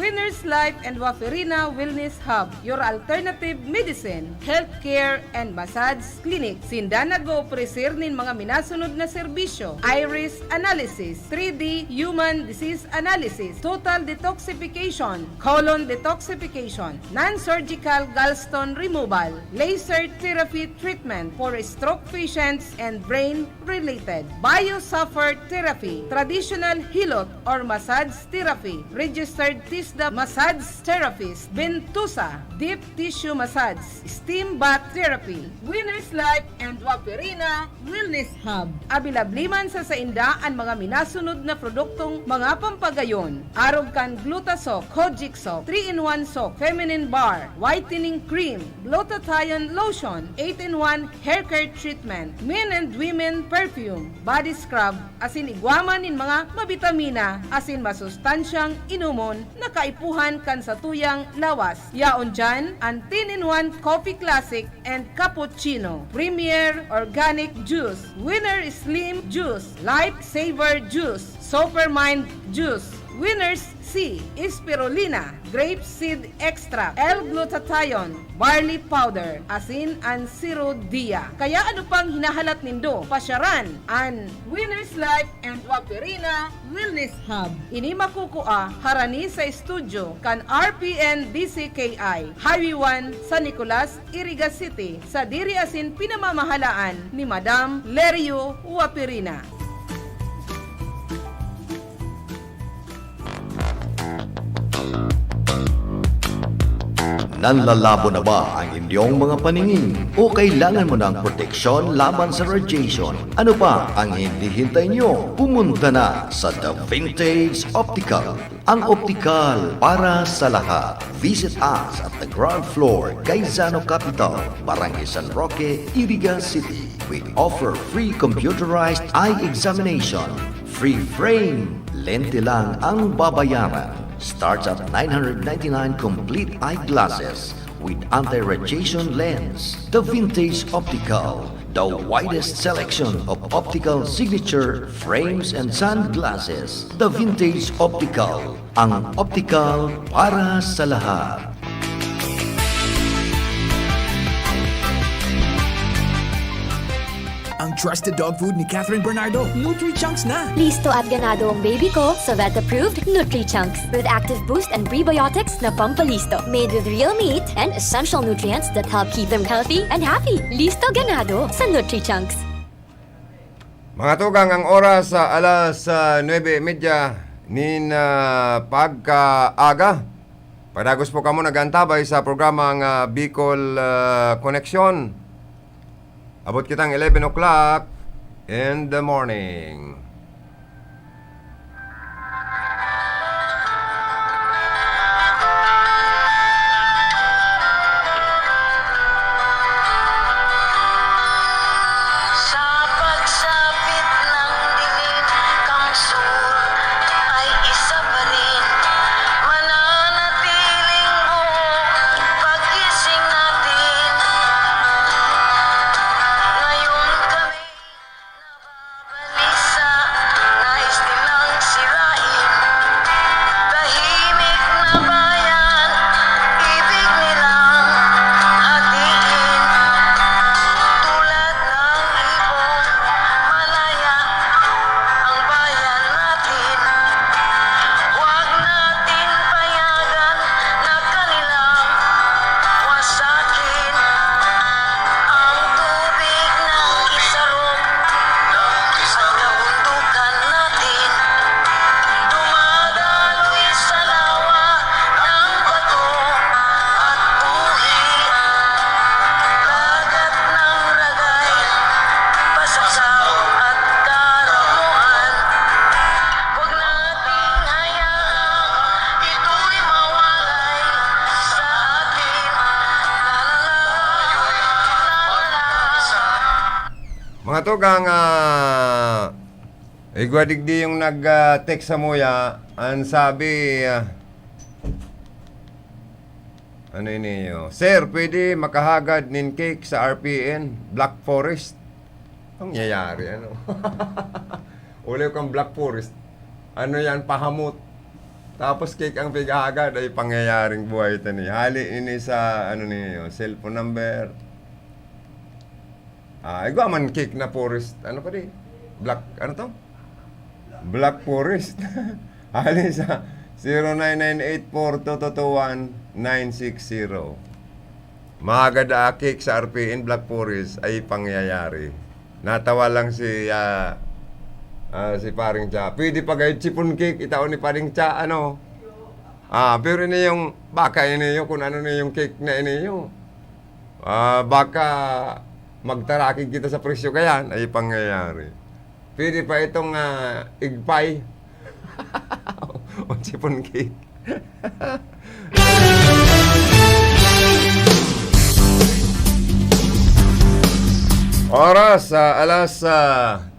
Winners Life and Waferina Wellness Hub, your alternative medicine, healthcare, and massage clinic. Sinda nag-o-ofrecer nin mga minasunod na serbisyo: iris analysis, 3D human disease analysis, total detoxification, colon detoxification, non-surgical gallstone removal, laser therapy treatment for stroke patients and brain-related, biosuffer therapy, traditional hilot or massage therapy, registered TISDA massage therapist, Bentusa, deep tissue massage, steam bath therapy, Winners Life and Waferina Wellness Hub. Abilabliman sa sainda ang mga minasunod na produktong mga pampagayon. Arog kan Glutasok, Kojic Soap, 3-in-1 Soap, Feminine Bar, Whitening Cream, Glutathione Lotion, 8-in-1 Hair Care Treatment, Men and Women Perfume, Body Scrub, asin igwaman in mga mabitamina, asin masustansyang inumon na kaipuhan kan sa tuyang lawas. Yaon dyan, ang 10-in-1 Coffee Classic and Cappuccino, Premier Organic Juice, Winner Slim Juice, Life Saver Juice, Supermind Juice, Winners C, Spirulina, Grape Seed Extract, L-Glutathione, Barley Powder, asin ang Sirodia. Kaya ano pang hinahalat nindo? Pasyaran ang Winners Life and Waferina Wellness Hub. Ini makukua harani sa studio kan RPN BCKI, Highway 1 sa Nicolas, Iriga City, sa diri asin pinamamahalaan ni Madam Lerio Waferina.
Nanlalabo na ba ang inyong mga paningin? O kailangan mo ng proteksyon laban sa radiation? Ano pa ang hindi hintay nyo? Pumunta na sa The Vintage Optical. Ang optical para sa lahat. Visit us at the ground floor, Gaisano Capital, Barangay San Roque, Iriga City. We offer free computerized eye examination. Free frame. Lente lang ang babayaran. Starts at 999 complete eyeglasses with anti-radiation lens. The Vintage Optical, the widest selection of optical signature frames and sunglasses. The Vintage Optical, ang optical para sa lahat.
Ang trusted dog food ni Catherine Bernardo, Nutri-Chunks na!
Listo at ganado ang baby ko sa vet-approved Nutri-Chunks with active boost and prebiotics na pampalisto. Made with real meat and essential nutrients that help keep them healthy and happy. Listo ganado sa Nutri-Chunks.
Mga tugang, ang oras sa alas 9:30 nin pagkaaga. Padagos po kamo nagantabay sa programang Bicol Connection. Abot kitang 11 o'clock in the morning.
Sa pagsapit ng dilim, kamsur ay isa pa rin. Mananatiling buo pagising natin. Ngayon kami nababalisa, nais nilang sirain. Tahimik na bayan, ibig nilang hatiin. Tulad ng ibon, malaya ang bayan natin. Huwag natin payagan na kanilang wasakin ang tubig ng kisarog at kabundukan natin. Dumadaloy sa lawa ng bato at buhi, lagat ng ragay, pasasaw at karamuan. Huwag nating hayaang ito'y mawalay sa atin.
Mga tugang, igwadigdi yung nag-text sa muya, ang sabi, ano yun, Sir, pwede makahagad nin cake sa RPN, Black Forest. Ang yayari, ano? Uli kang Black Forest. Ano yan, pahamot. Tapos cake ang pigahagad ay pangyayaring buhay ito ni. Hali ini sa, ano niyo, cellphone number. Igwa man cake na forest. Ano pa di? Black, ano to? Black Forest. Hali sa 0998-4221-960. Mahagad cake sa RPN Black Forest ay pangyayari. Natawa lang si Paring Cha. Pwede pa kahit chipon cake, itaon ni Paring Cha, ano? Pero ini yung, baka ini yung, kung ano na yung cake na ini yung. Baka magtarakig kita sa presyo kayan, ay pangyayari. Pwede pa itong igpay. O chipon cake. Oras, alas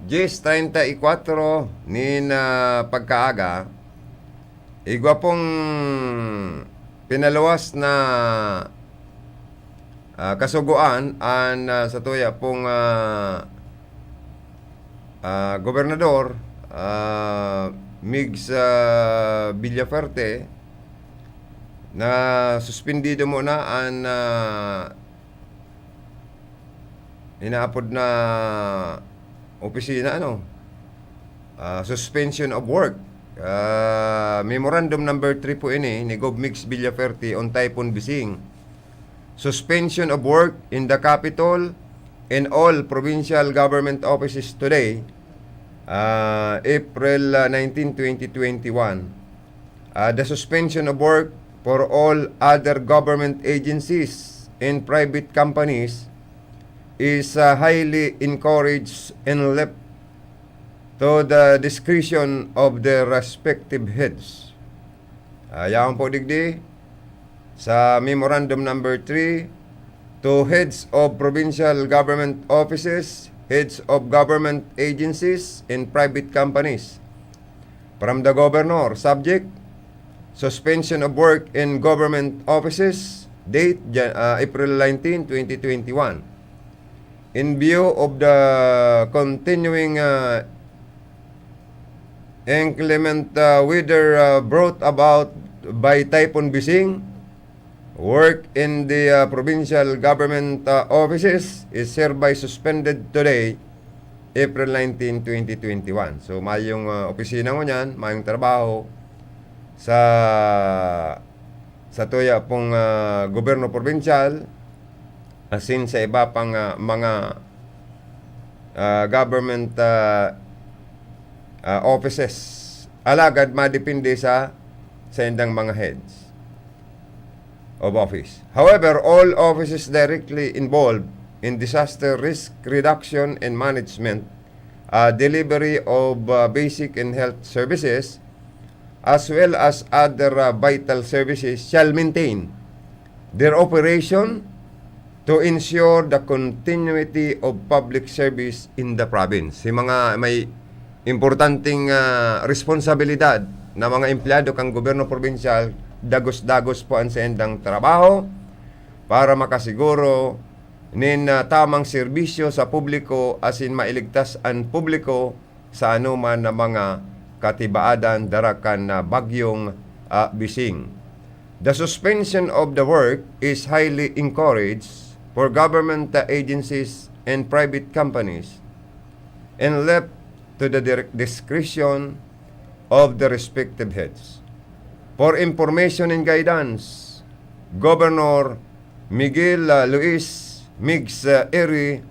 10:34 nin pagkaaga. Igwa pong pinaluwas na kasuguan sa tuya pong gobernador Migs Villaferte na suspendido muna ang inaapod na opisina, suspension of work. Memorandum number 3 po ini ni Gov. Migs Villaferte on Typhoon Bising. Suspension of work in the capital and all provincial government offices today, April 19, 2021. The suspension of work for all other government agencies and private companies is highly encouraged and left to the discretion of their respective heads. Yaman po digdi sa Memorandum number 3 to heads of provincial government offices, heads of government agencies, and private companies. From the Governor, subject, suspension of work in government offices, date April 19, 2021. In view of the continuing inclement weather brought about by Typhoon Bising, work in the provincial government offices is hereby suspended today, April 19, 2021. So, mayong opisina mo niyan, mayong trabaho sa tuya pong gobyerno provincial, asin sa iba pang mga government offices alagad madepende sa indang mga heads of office. However, all offices directly involved in disaster risk reduction and management, delivery of basic and health services, as well as other vital services shall maintain their operation to ensure the continuity of public service in the province. Yung mga may importanteng responsibilidad na mga empleyado kang gobyerno provincial, dagos-dagos po ang sendang trabaho para makasiguro nin tamang serbisyo sa publiko asin mailigtas ang publiko sa anuman na mga katibaadan darakan na bagyong bising. The suspension of the work is highly encouraged for government agencies and private companies and left to the discretion of the respective heads. For information and guidance, Governor Miguel Luis Migs Eri,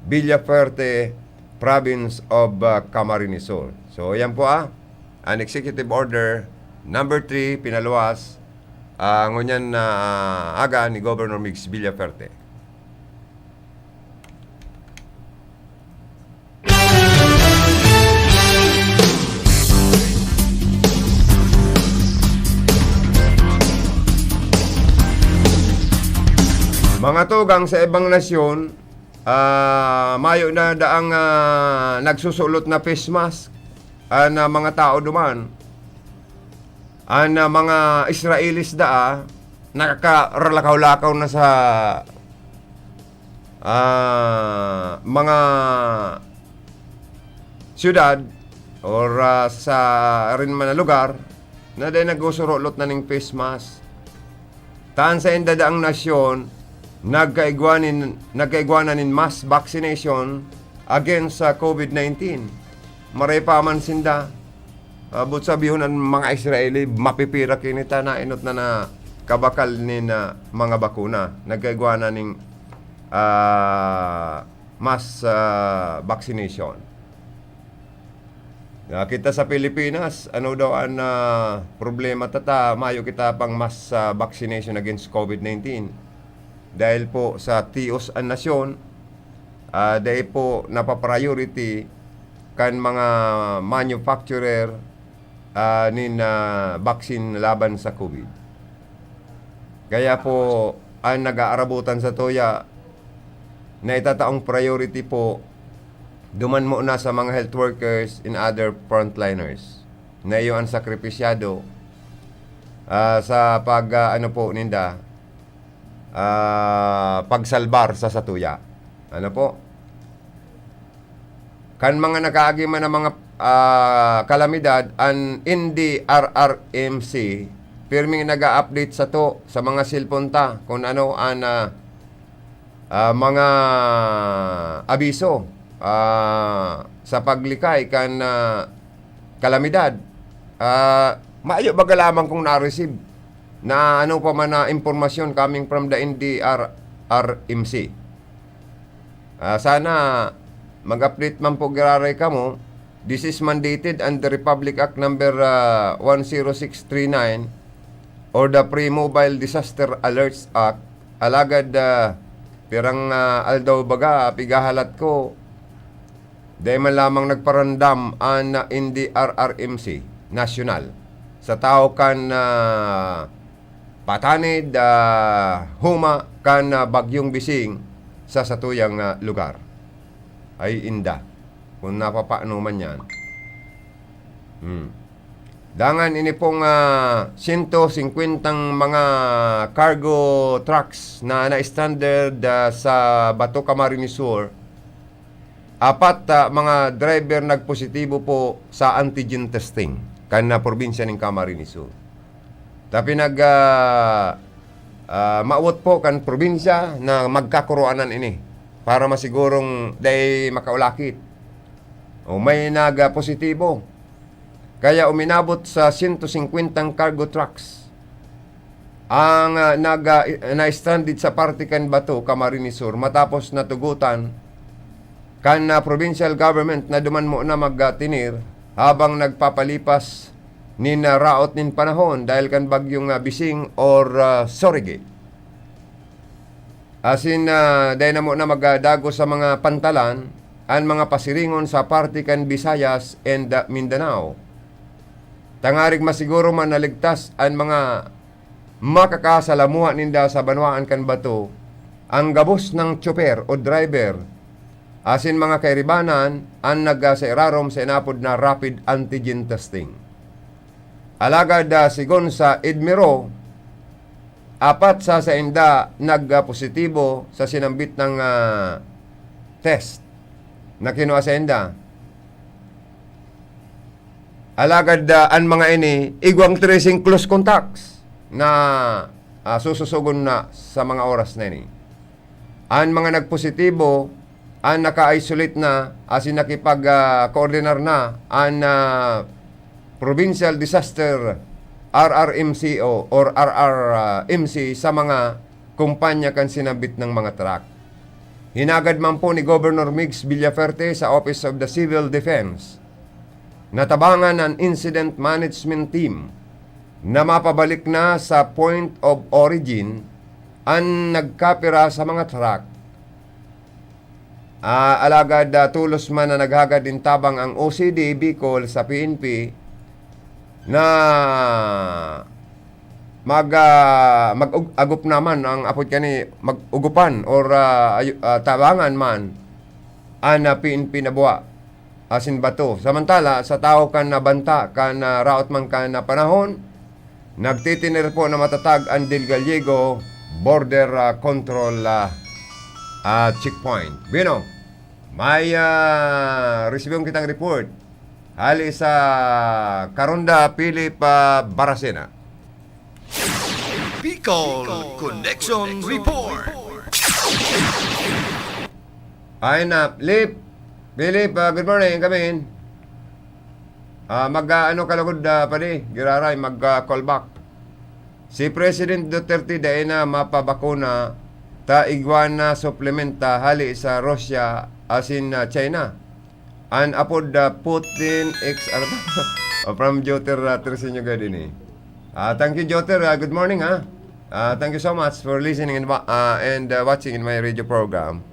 Villafuerte, Province of Camarines Sur. So, yan po an Executive Order number 3, pinaluwas, ngunyan na aga ni Governor Migs Villafuerte. Mga tugang sa ibang nasyon, mayo na daang nagsusulot na face mask na mga tao duman. Mga Israelis nakakaralakaw-lakaw na sa mga siyudad or sa rin man na lugar na dahil nagsusulot na ng face mask. Taan sa indadaang nasyon, nagkaigwanan in mass vaccination against sa COVID-19. Maray pa man sinda. But sabihon ng mga Israeli, mapipira kinita na inot na kabakal ni na mga bakuna. Nagkaigwanan ng mass vaccination. Kita sa Pilipinas, ano daw ang problema mayo kita pang mass vaccination against COVID-19. Dahil po sa tios ang nasyon, dahil po napapriority kan mga manufacturer nin vaccine laban sa COVID. Kaya po ang nag-aarabutan sa toya na itataong priority po duman mo na sa mga health workers and other frontliners na iyo ang sakripisyado sa pagsalbar sa satuya. Ano po? Kan mga nakaagi man ng mga kalamidad, ang NDRRMC pirming naga-update sa to sa mga cellphone ta kung ano ang mga abiso sa paglikay kan kalamidad. Maayo baga lamang kung na-receive na ano pa man na impormasyon coming from the NDRRMC. Sana mag-update man po giraray ka mo. This is mandated under Republic Act number 10639 or the Pre-Mobile Disaster Alerts Act. Alagad pirang aldaw baga pigahalat ko dahil man lamang nagparandam ang NDRRMC national sa tao kan patanid huma kan bagyong bising sa satuyang lugar ay inda kung napapaano man yan. Dangan ini pong 150 mga cargo trucks na na-standard sa Bato Camarines Sur. 4 mga driver nagpositibo po sa antigen testing kan na probinsya ng Camarines Sur. Tapi maawot po kan probinsya na magkakuruanan ini para masigurong day makaulakit. O may positibo. Kaya uminabot sa 150 cargo trucks ang na-stranded sa Partikan Bato, Camarines Sur matapos natugutan kan provincial government na duman mo na magtinir habang nagpapalipas nin raot nin panahon dahil kan bagyong Bising or Sorige. Asin dahil na mo na magdago sa mga pantalan ang mga pasiringon sa parte kan Visayas and Mindanao. Tangarig masiguro man naligtas ang mga makakasalamuha ninda sa banwaan kan bato ang gabos ng chopper o driver asin mga kairibanan ang sa irarom sa inapod na rapid antigen testing. Alagad sigon sa Edmiro, 4 sa inda nagpositibo sa sinambit ng test na kinuha sa inda. Alagad ang mga ini igwang tracing close contacts na sususugon na sa mga oras na ini. Ang mga nagpositibo ang naka-isolate na asin nakipag-coordinar na ang Provincial Disaster RRMCO or RRMC sa mga kumpanya kan sinabit ng mga truck. Hinagad man po ni Governor Mix Villaferte sa Office of the Civil Defense natabangan ang incident management team na mapabalik na sa point of origin ang nagkapira sa mga truck. Alagad tulos man na naghagad din tabang ang OCD Bicol sa PNP na mag-agup naman ang apod kani mag-ugupan or tabangan man ang PNP na buwa asin bato. Samantala sa tao kan na banta kan raot man kan na panahon nagtitinir po na matatag ang Del Gallego border control checkpoint. Bino, may resibong kitang report hali sa Karonda Philip Baracena.
Bicol Connection Report.
Ay na, Philip, good morning, come in. Kalagod pa di, giraray, mag-call back. Si President Duterte dahil na mapabakuna ta iguana supplementa hali sa Russia asin China. An apod Putin from Joter Tersinyo gadini. Thank you Joter, good morning ha. Thank you so much for listening and watching in my radio program.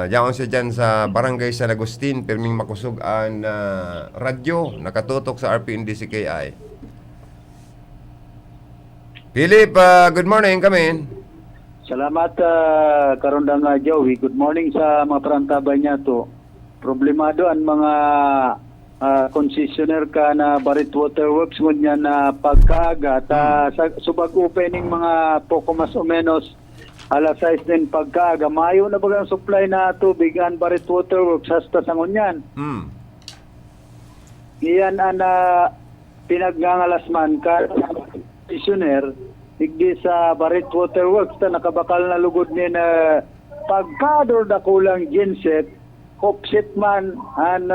Yaon siya dyan sa Barangay San Agustin, Perming Makusog ang radyo, nakatutok sa RPNDCKI. Philip, good morning, come in.
Salamat, Karondang Joey. Good morning sa mga parantabay niya to. Problemado ang mga concessionaire ka na Barit Waterworks ngunyan na pagkaaga. Sa subag opening mga poko mas o menos alas 6 din pagkaaga. Mayo na bagang supply na tubig ang Barit Waterworks hasta sa ngunyan. Iyan ang pinaggangalasman ka concessionaire higdi sa Barit Waterworks ta nakabakal na lugod ni na pagkador da kulang genset kopset man an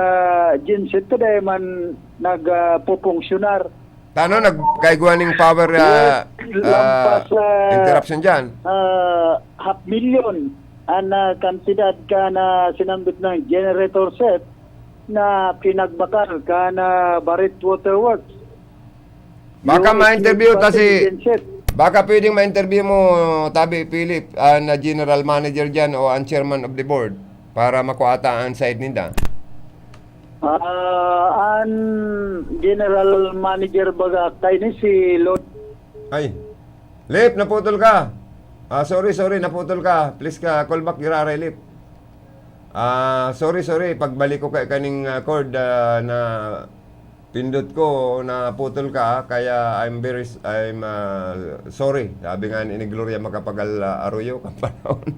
genset today man nagpupunksyunar.
Tano nagkaiguaning power interruption dyan?
500,000 ang kantidad ka na sinambit ng generator set na pinagbakal ka na Barit Waterworks.
Baka ma-interview baka pwedeng ma-interview mo Tabi Philip ang general manager dyan o ang chairman of the board para makuata ang side ninda.
Ang general manager baga kay ni si Lord.
Ay, Lip, naputol ka. Sorry, naputol ka. Please ka, call back, giraray, Lip. Sorry, pagbalik ko kay kaning cord na pindot ko na putol ka, kaya I'm sorry. Sabi nga ni Gloria makapagal Arroyo kapanahon.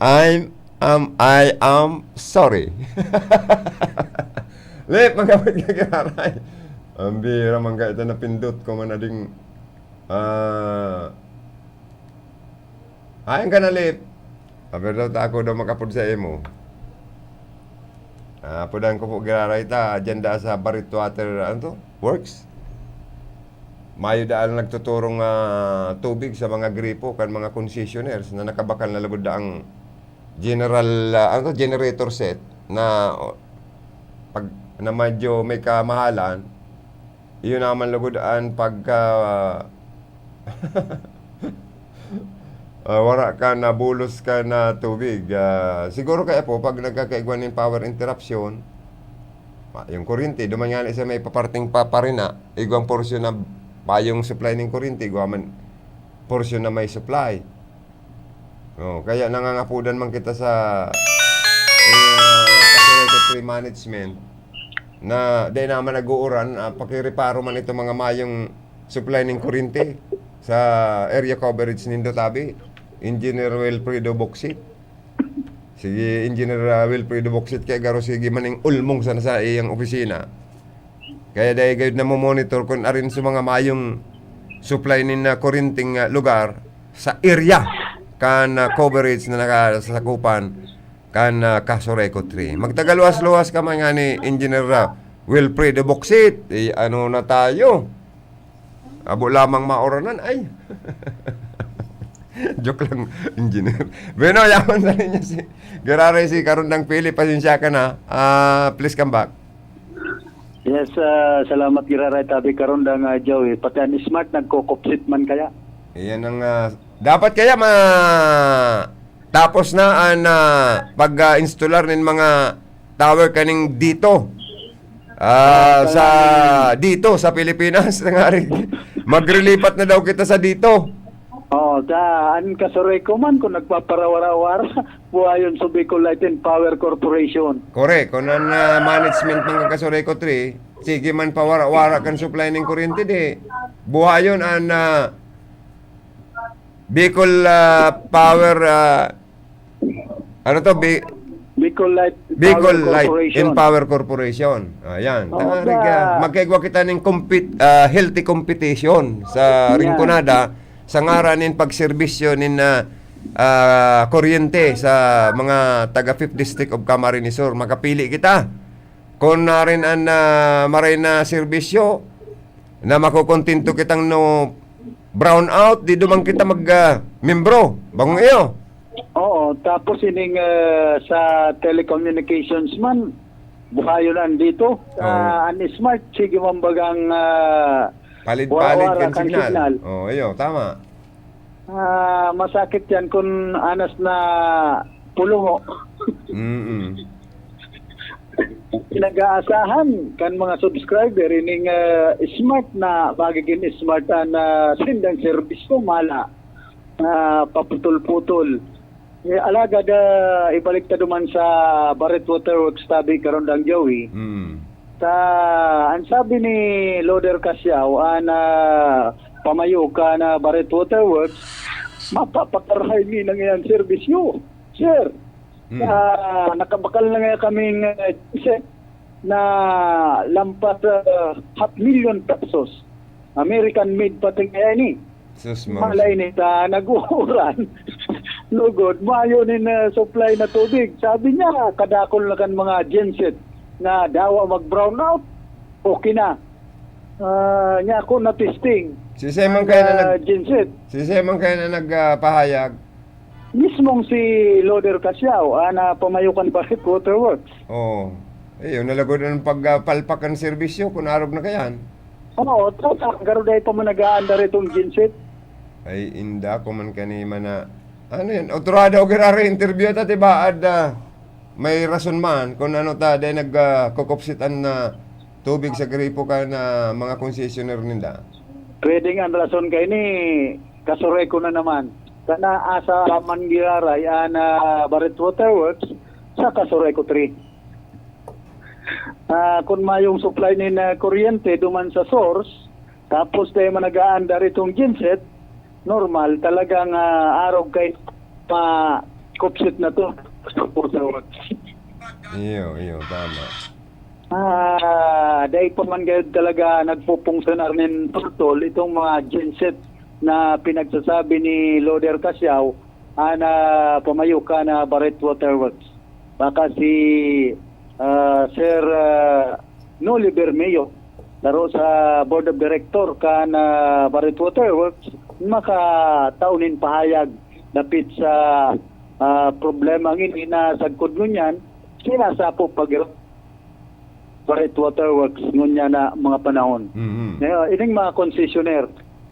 I am sorry. Lip, magkapit ka giraray. Ang bira man ka ito na pindot ko man na ding ayan ka na, Lip. Pero ako daw makapod sa emo. Pudan ko po giraray ta, agenda sa Barit Water, works. Mayo daan nagtuturong tubig sa mga gripo kan mga concessionaires na nakabakal na lagod ang generator set na pag na medyo may kamahalan Iyon naman lugudaan pagka wala ka na bulos ka na tubig. Siguro kaya po pag nagkakaigwan ng power interruption, yung kuryente, dumanyan isa may paparting paparina, igwang porsyon na payong supply ng kuryente, igwaman porsyon na may supply. Kaya nangangapudan man kita sa facility management na dahil naman nag-uuran, pakireparo man ito mga mayong supply ng kuryente sa area coverage nindo tabi. Engineer Wilfredo Boxit. Sige, Engineer Wilfredo Boxit kaya garo sige maning ulmong sa iyang opisina. Kaya dahil gayud na monitor kung arin sa mga mayong supply nin na kuryenteng lugar sa area kan coverage na nakasakupan kan Casoreco 3. Magtagaluwas-luwas ka man nga ni Engineer Wilfredo Boxit. Ano na tayo? Abo lamang maoranan ay. Joke lang, engineer. Bueno, yaman na rin niya si Garare si Karundang Pili. Pasensya ka na. Please come back.
Yes, salamat Giraray tabi Karundang Joey. Pati ang smart nagko-kopsit man kaya.
Iyan ang dapat kaya tapos na ang pag-installar ng mga tower kaning dito. Sa Pilipinas magrilipat na daw kita sa dito.
An Casoreco man kung nagpaparawara-wara buhayon sa Bicol Light and Power Corporation.
Correct. Kung ang management ng Casoreco 3, sige man pawara-wara kan supply ng kuryente di. Buhayon ang Bicol Power
Bicol Light
and Power Corporation. Ayan. Magkaigwa kita ng healthy competition sa Rinconada sa ngaranin pagserbisyo nin kuryente sa mga taga 5th District of Camarines Sur. Makapili kita. Kung na rin ang maray na serbisyo na makukontento kitang no brown out, di dumang kita membro. Bagong iyo.
Oo, tapos ining sa telecommunications man, buhayo lang dito. Smart, sige mambagang
palit-palit kan signal. Iyo, tama.
Masakit yan kung anas na pulungo. Pinag-aasahan kan mga subscriber ining smart na magiging smart na sindang service ko mala paputol-putol. Alaga ibalik ta duman sa Barrett Waterworks tabi Karundang Joey. Ang sabi ni Loader Casiao pamayo ka na Barrett Waterworks, mapapakarhay ni nang yan servisyo. Sir, nakabakal na nga kaming na lampas 500,000 pesos. American made pati kaya ni. Malay ni nag-uuran. Lugod, mayo ni supply na tubig. Sabi niya, kadakol na kan mga genset na dawa mag-brown out, okay na. Niya ako na testing.
Si Simon kaya na nagpahayag.
Mismong si Loader Casiao, na pamayukan Barrett Waterworks.
Ayun, nalagod ng pagpalpak ng serbisyo kung arog na kayan.
Garo dahil pa managaan-andar itong genset.
Ay, inda ko man kanima na ano yan, otorada o girari interview ta tiba may rason man kung ano ta dahil nagkukupsitan na tubig sa gripo ka na mga concessionaire nila.
Pwede nga ang rason kayo ni Casoreco na naman. Kana asa man giraray na Barrett Waterworks sa Casoreco 3. Kung mayong supply ni na kuryente duman sa source, tapos tayo managaan-andar itong genset, normal talagang arog kay kupsit na to.
Iyo, tama.
Dahil pa man gayud talaga nagpupungsonar nin turtol itong mga genset na pinagsasabi ni Loader Casiao na pamayo ka na Barrett Waterworks. Baka si Sir Noli Bermeo laro sa Board of Director ka na Barrett Waterworks makataunin pahayag dapit sa problema ngini na sagkod ngunyan sinasapo pag Barrett Water Works ngunya na mga panahon. Ining mga concessionaire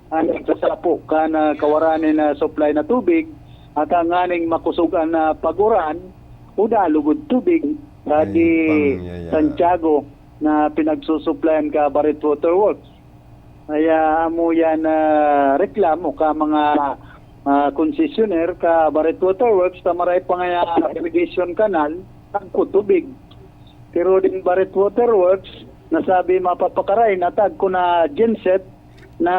ang nagsasapo ka na kawaranin na supply na tubig at ang aning makusugan na paguran uda lugod tubig sa di Santiago na pinagsusuplayan ka Barrett Water Works. Kaya amo yan reklamo ka mga concessionaire ka Barrett Water Works tamaray pa nga irrigation canal ang tubig. Pero din Barrett Water Works nasabi mapapakaray natag ko na genset na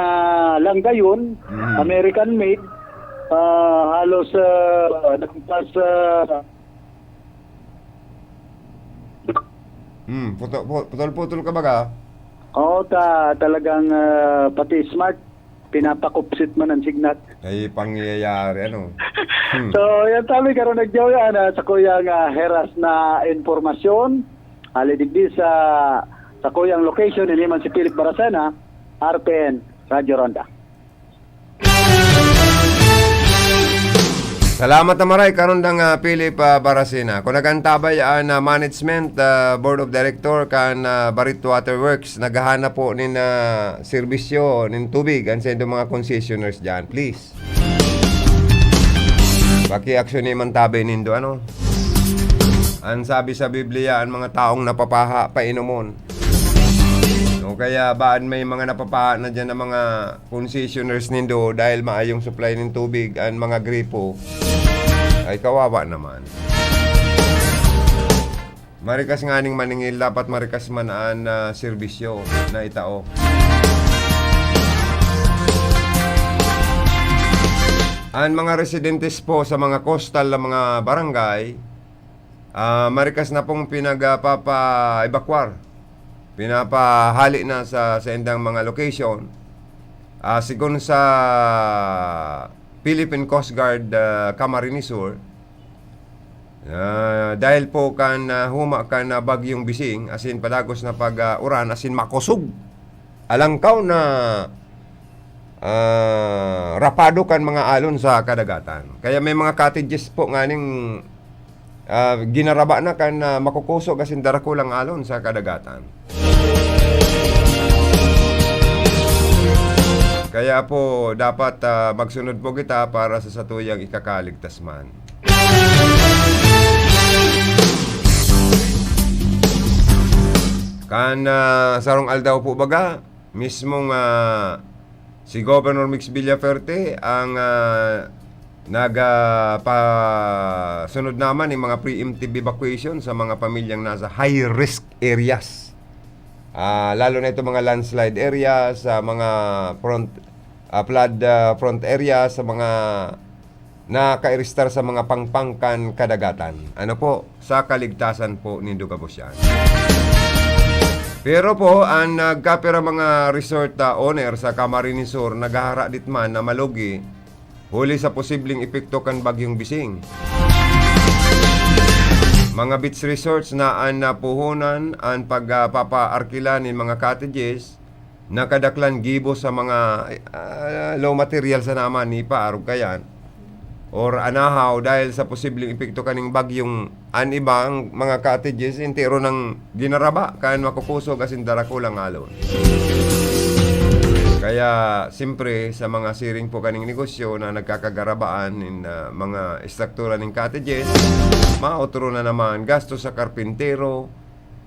langgayon American made halos nagpas
putol ka baga?
Oo, talagang pati smart pinapakupsit man ang signat.
Ay pangyayari ano.
So, yan tabi karon nagjawayan sa kuyang heras na informasyon. Alidigdi sa kuyang location ni man si Philip Barasena, RPN Radio Ronda.
Salamat na maray karon dang Philip Barasena. Kung nagantabay ang management board of director kan Barrett Water Works naghahanap po nin serbisyo nin tubig ang sa mga concessionaires diyan, please. Paki-action ni man tabi nindo ano. Ang sabi sa Biblia ang mga taong napapaha painomon. O kaya baan may mga napapaha na dyan na mga concessionaires nindo dahil maayong supply ng tubig ang mga gripo ay kawawa naman. Marikas nga ning maningil dapat marikas man ang serbisyo na itao. Ang mga residentes po sa mga coastal na mga barangay marikas na pong pinagpapa-evacuar. Pinapahali na sa endang mga location. Sigon sa Philippine Coast Guard Camarines Sur, dahil po kan huma kan bagyong Bising, asin padagos na pag-uran, asin makusog. Alangkaw na rapado kan mga alon sa kadagatan. Kaya may mga cottages po nganing ginaraba na kan makukusog asin darakulang alon sa kadagatan. Kaya po dapat magsunod po kita para sa satuyang ikakaligtas man. Kan sarong aldaw po baga mismong si Governor Mix Villaferte ang nagapasunod naman ng mga preemptive evacuation sa mga pamilyang nasa high risk areas. Lalo na ito mga landslide area, sa mga flood front area, sa mga naka-register sa mga pangpangkan kadagatan. Ano po? Sa kaligtasan po ni Dugabosyan. Pero po, ang nagkapira mga resort owner sa Camarines Sur, naghahara ditman na malugi, huli sa posibleng epekto kan bagyong Bising. Mga beach resorts na ang napuhunan ang pagpapaarkila ng mga cottages na kadaklan gibo sa mga low material sa naman ni paarog kayan or anahaw dahil sa posibleng epekto kaning bagyong an ibang mga cottages intero ng ginaraba kan makukusog asin darakulang alon. Kaya simpre sa mga siring po kaning negosyo na nagkakagarabaan in mga istruktura ng cottages, mautro na naman gasto sa karpintero,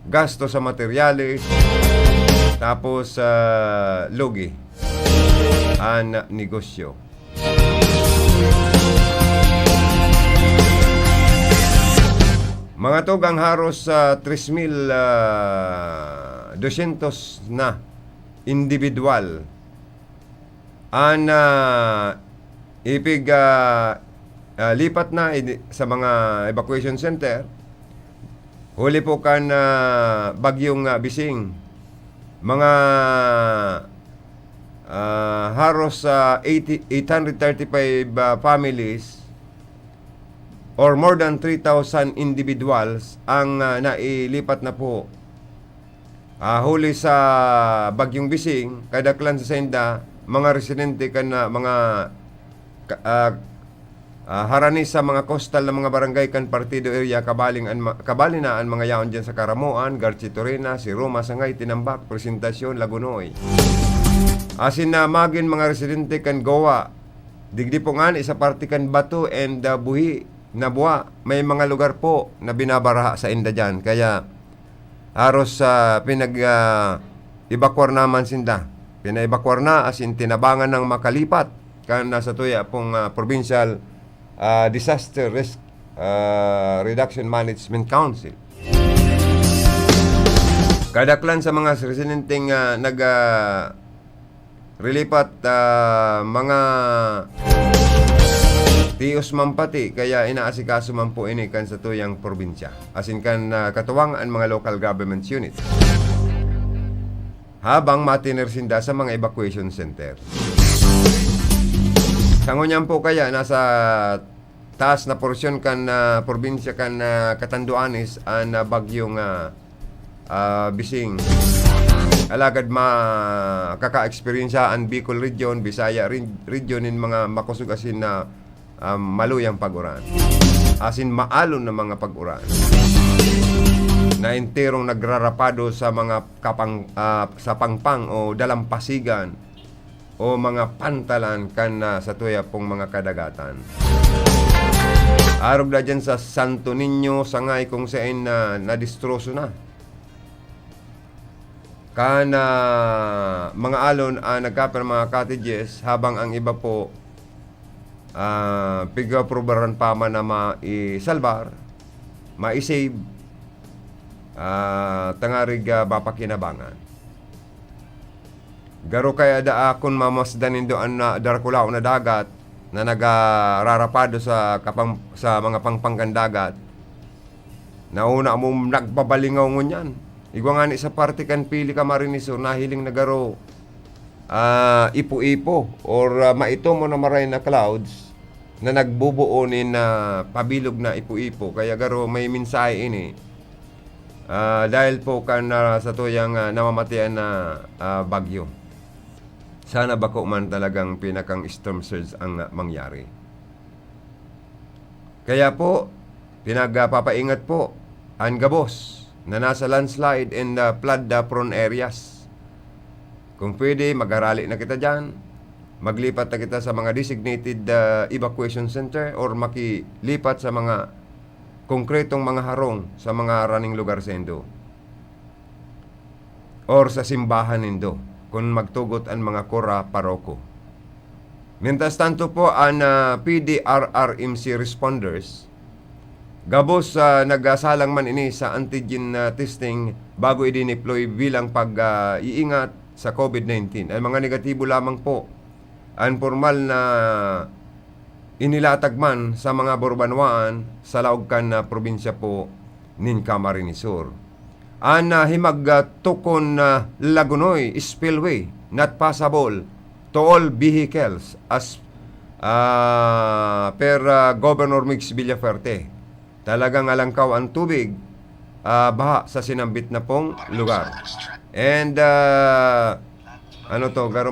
gasto sa materyales, tapos lugi ang negosyo. Mga tugang haros 3,200 na individual ang lipat na sa mga evacuation center. Huli po kan bagyong Bising. Mga haros 835 families or more than 3,000 individuals ang nailipat na po. Huli sa bagyong Bising, kadaklan sa senda, mga residente kan mga harani sa mga coastal na mga barangay kan partido area kabali na ang mga yaon dyan sa Karamuan, Garchitorena, si Roma, Sangay, Tinambak, Presentasyon, Lagunoy. Asin na magin mga residente kan Goa, digdipungan isa party kan Batu and Buhi, Nabua. May mga lugar po na binabaraha sa inda dyan. Kaya haros evacuar naman sinda. Pina-evacuar na asin tinabangan ng makalipat kan nasa tuya pong provincial Disaster Risk Reduction Management Council. Kadaklan sa mga residenteng relilipat mga tios mampati kaya inaasikaso man po ini kan sa tuyang probinsya. Asin kan katuwang ang mga local government units. Habang matinirsinda sa mga evacuation center. Sangunyan po kaya nasa taas na porsyon kan probinsya kan Catanduanes ang bagyong bising. Alagad kaka-experiensya ang Bicol region, Bisaya region in mga makusog asin na maluyang pag-uran. Asin maalon na mga pag-uran. Na enterong nagrarapado sa mga sa pangpang o dalampasigan o mga pantalan kan sa tuya pong mga kadagatan. Arog na dyan sa Santo Niño, Sangay kung saan nadistroso na. Kana mga alon nagkapir mga cottages habang ang iba po piga-probaran pa man na maisalbar, maisave, tangarig bapakinabangan. Garo kaya akon mamasdanin doon na Darkulao na dagat na nagararapado sa mga pangpanggan dagat. Nauna mo nagbabalingaw ngunyan. Igwa nga ni sa parte kan pili ka marinisor nahiling na garo ipo-ipo or maito mo na maray na clouds na nagbubuonin na pabilog na ipo-ipo. Kaya garo may mensahe ini. Dahil po kan sa tuyang namamatian na bagyo. Sana bako man talagang pinakang storm surge ang mangyari. Kaya po, pinagpapaingat po ang gabos na nasa landslide and flood prone areas. Kung pwede, mag-arali na kita dyan. Maglipat na kita sa mga designated evacuation center or makilipat sa mga konkretong mga harong sa mga running lugar sa Indo. Or sa simbahan Indo. Kung magtugot ang mga kora paroko. Mientras tanto po ang PDRRMC responders gabos nagasalang man ini sa antigen testing bago i-deploy bilang pag-iingat sa COVID-19. Ang mga negatibo lamang po ang formal na inilatag man sa mga borbanwaan sa laogkan na probinsya po nin Camarines Sur. Himag tukon Lagunoy spillway not passable to all vehicles as per Governor Mix Villaferte. Talagang alangkaw ang tubig baha sa sinambit na pong lugar. And garo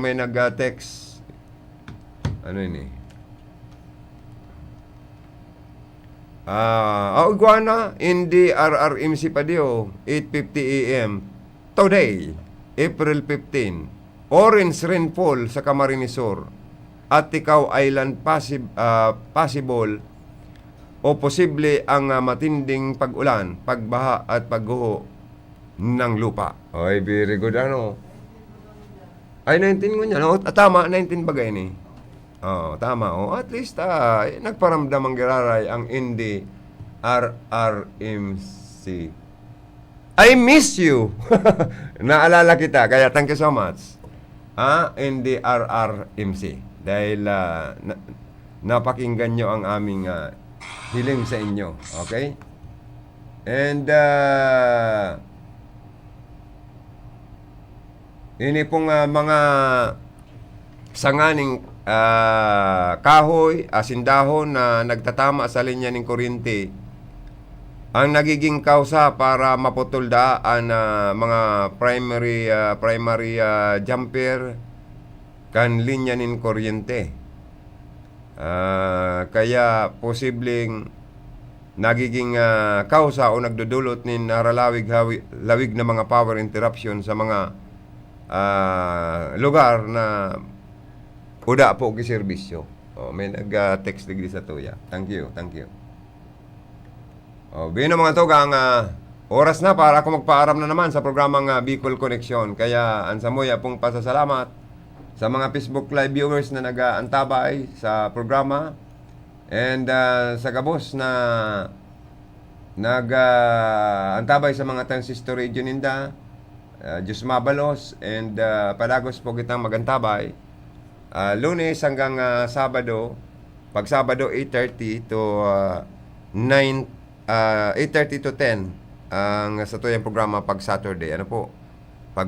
may nag-text ini Iguana in the RRMC Padio, 8:50 AM today, April 15. Orange rainfall sa Camarines Sur at Ticao Island possible o posible ang matinding pag-ulan, pagbaha at pagguho ng lupa. Ay, very good Ay, 19 ko niya. Tama, 19 bagay ni. Tama. At least, nagparamdam ang giraray ang Indy RRMC. I miss you! Naalala kita, kaya thank you so much. Indy RRMC. Dahil napakinggan nyo ang aming hiling sa inyo. Okay? And, ini pong mga sanganing kahoy, asindahon na nagtatama sa linya ng kuryente ang nagiging kausa para maputol daan mga primary jumper kan linya ng kuryente. Kaya posibleng nagiging kausa o nagdudulot ni naralawig na mga power interruption sa mga lugar na uda po giserbisyo. May nag-text digdi sa tuya. Thank you. Bino mga tugang, oras na para ako magpaaram na naman sa programang Bicol Connection. Kaya ansamoy pong pasasalamat sa mga Facebook Live viewers na nag-antabay sa programa, and sa gabos na nag-antabay sa mga transistor radio ninda, Diyos mabalos, and palagos po kitang magantabay Lunes hanggang Sabado. Pag Sabado 8:30 to 8:30 to 10 ang sa tuyang programa. Pag Saturday, ano po,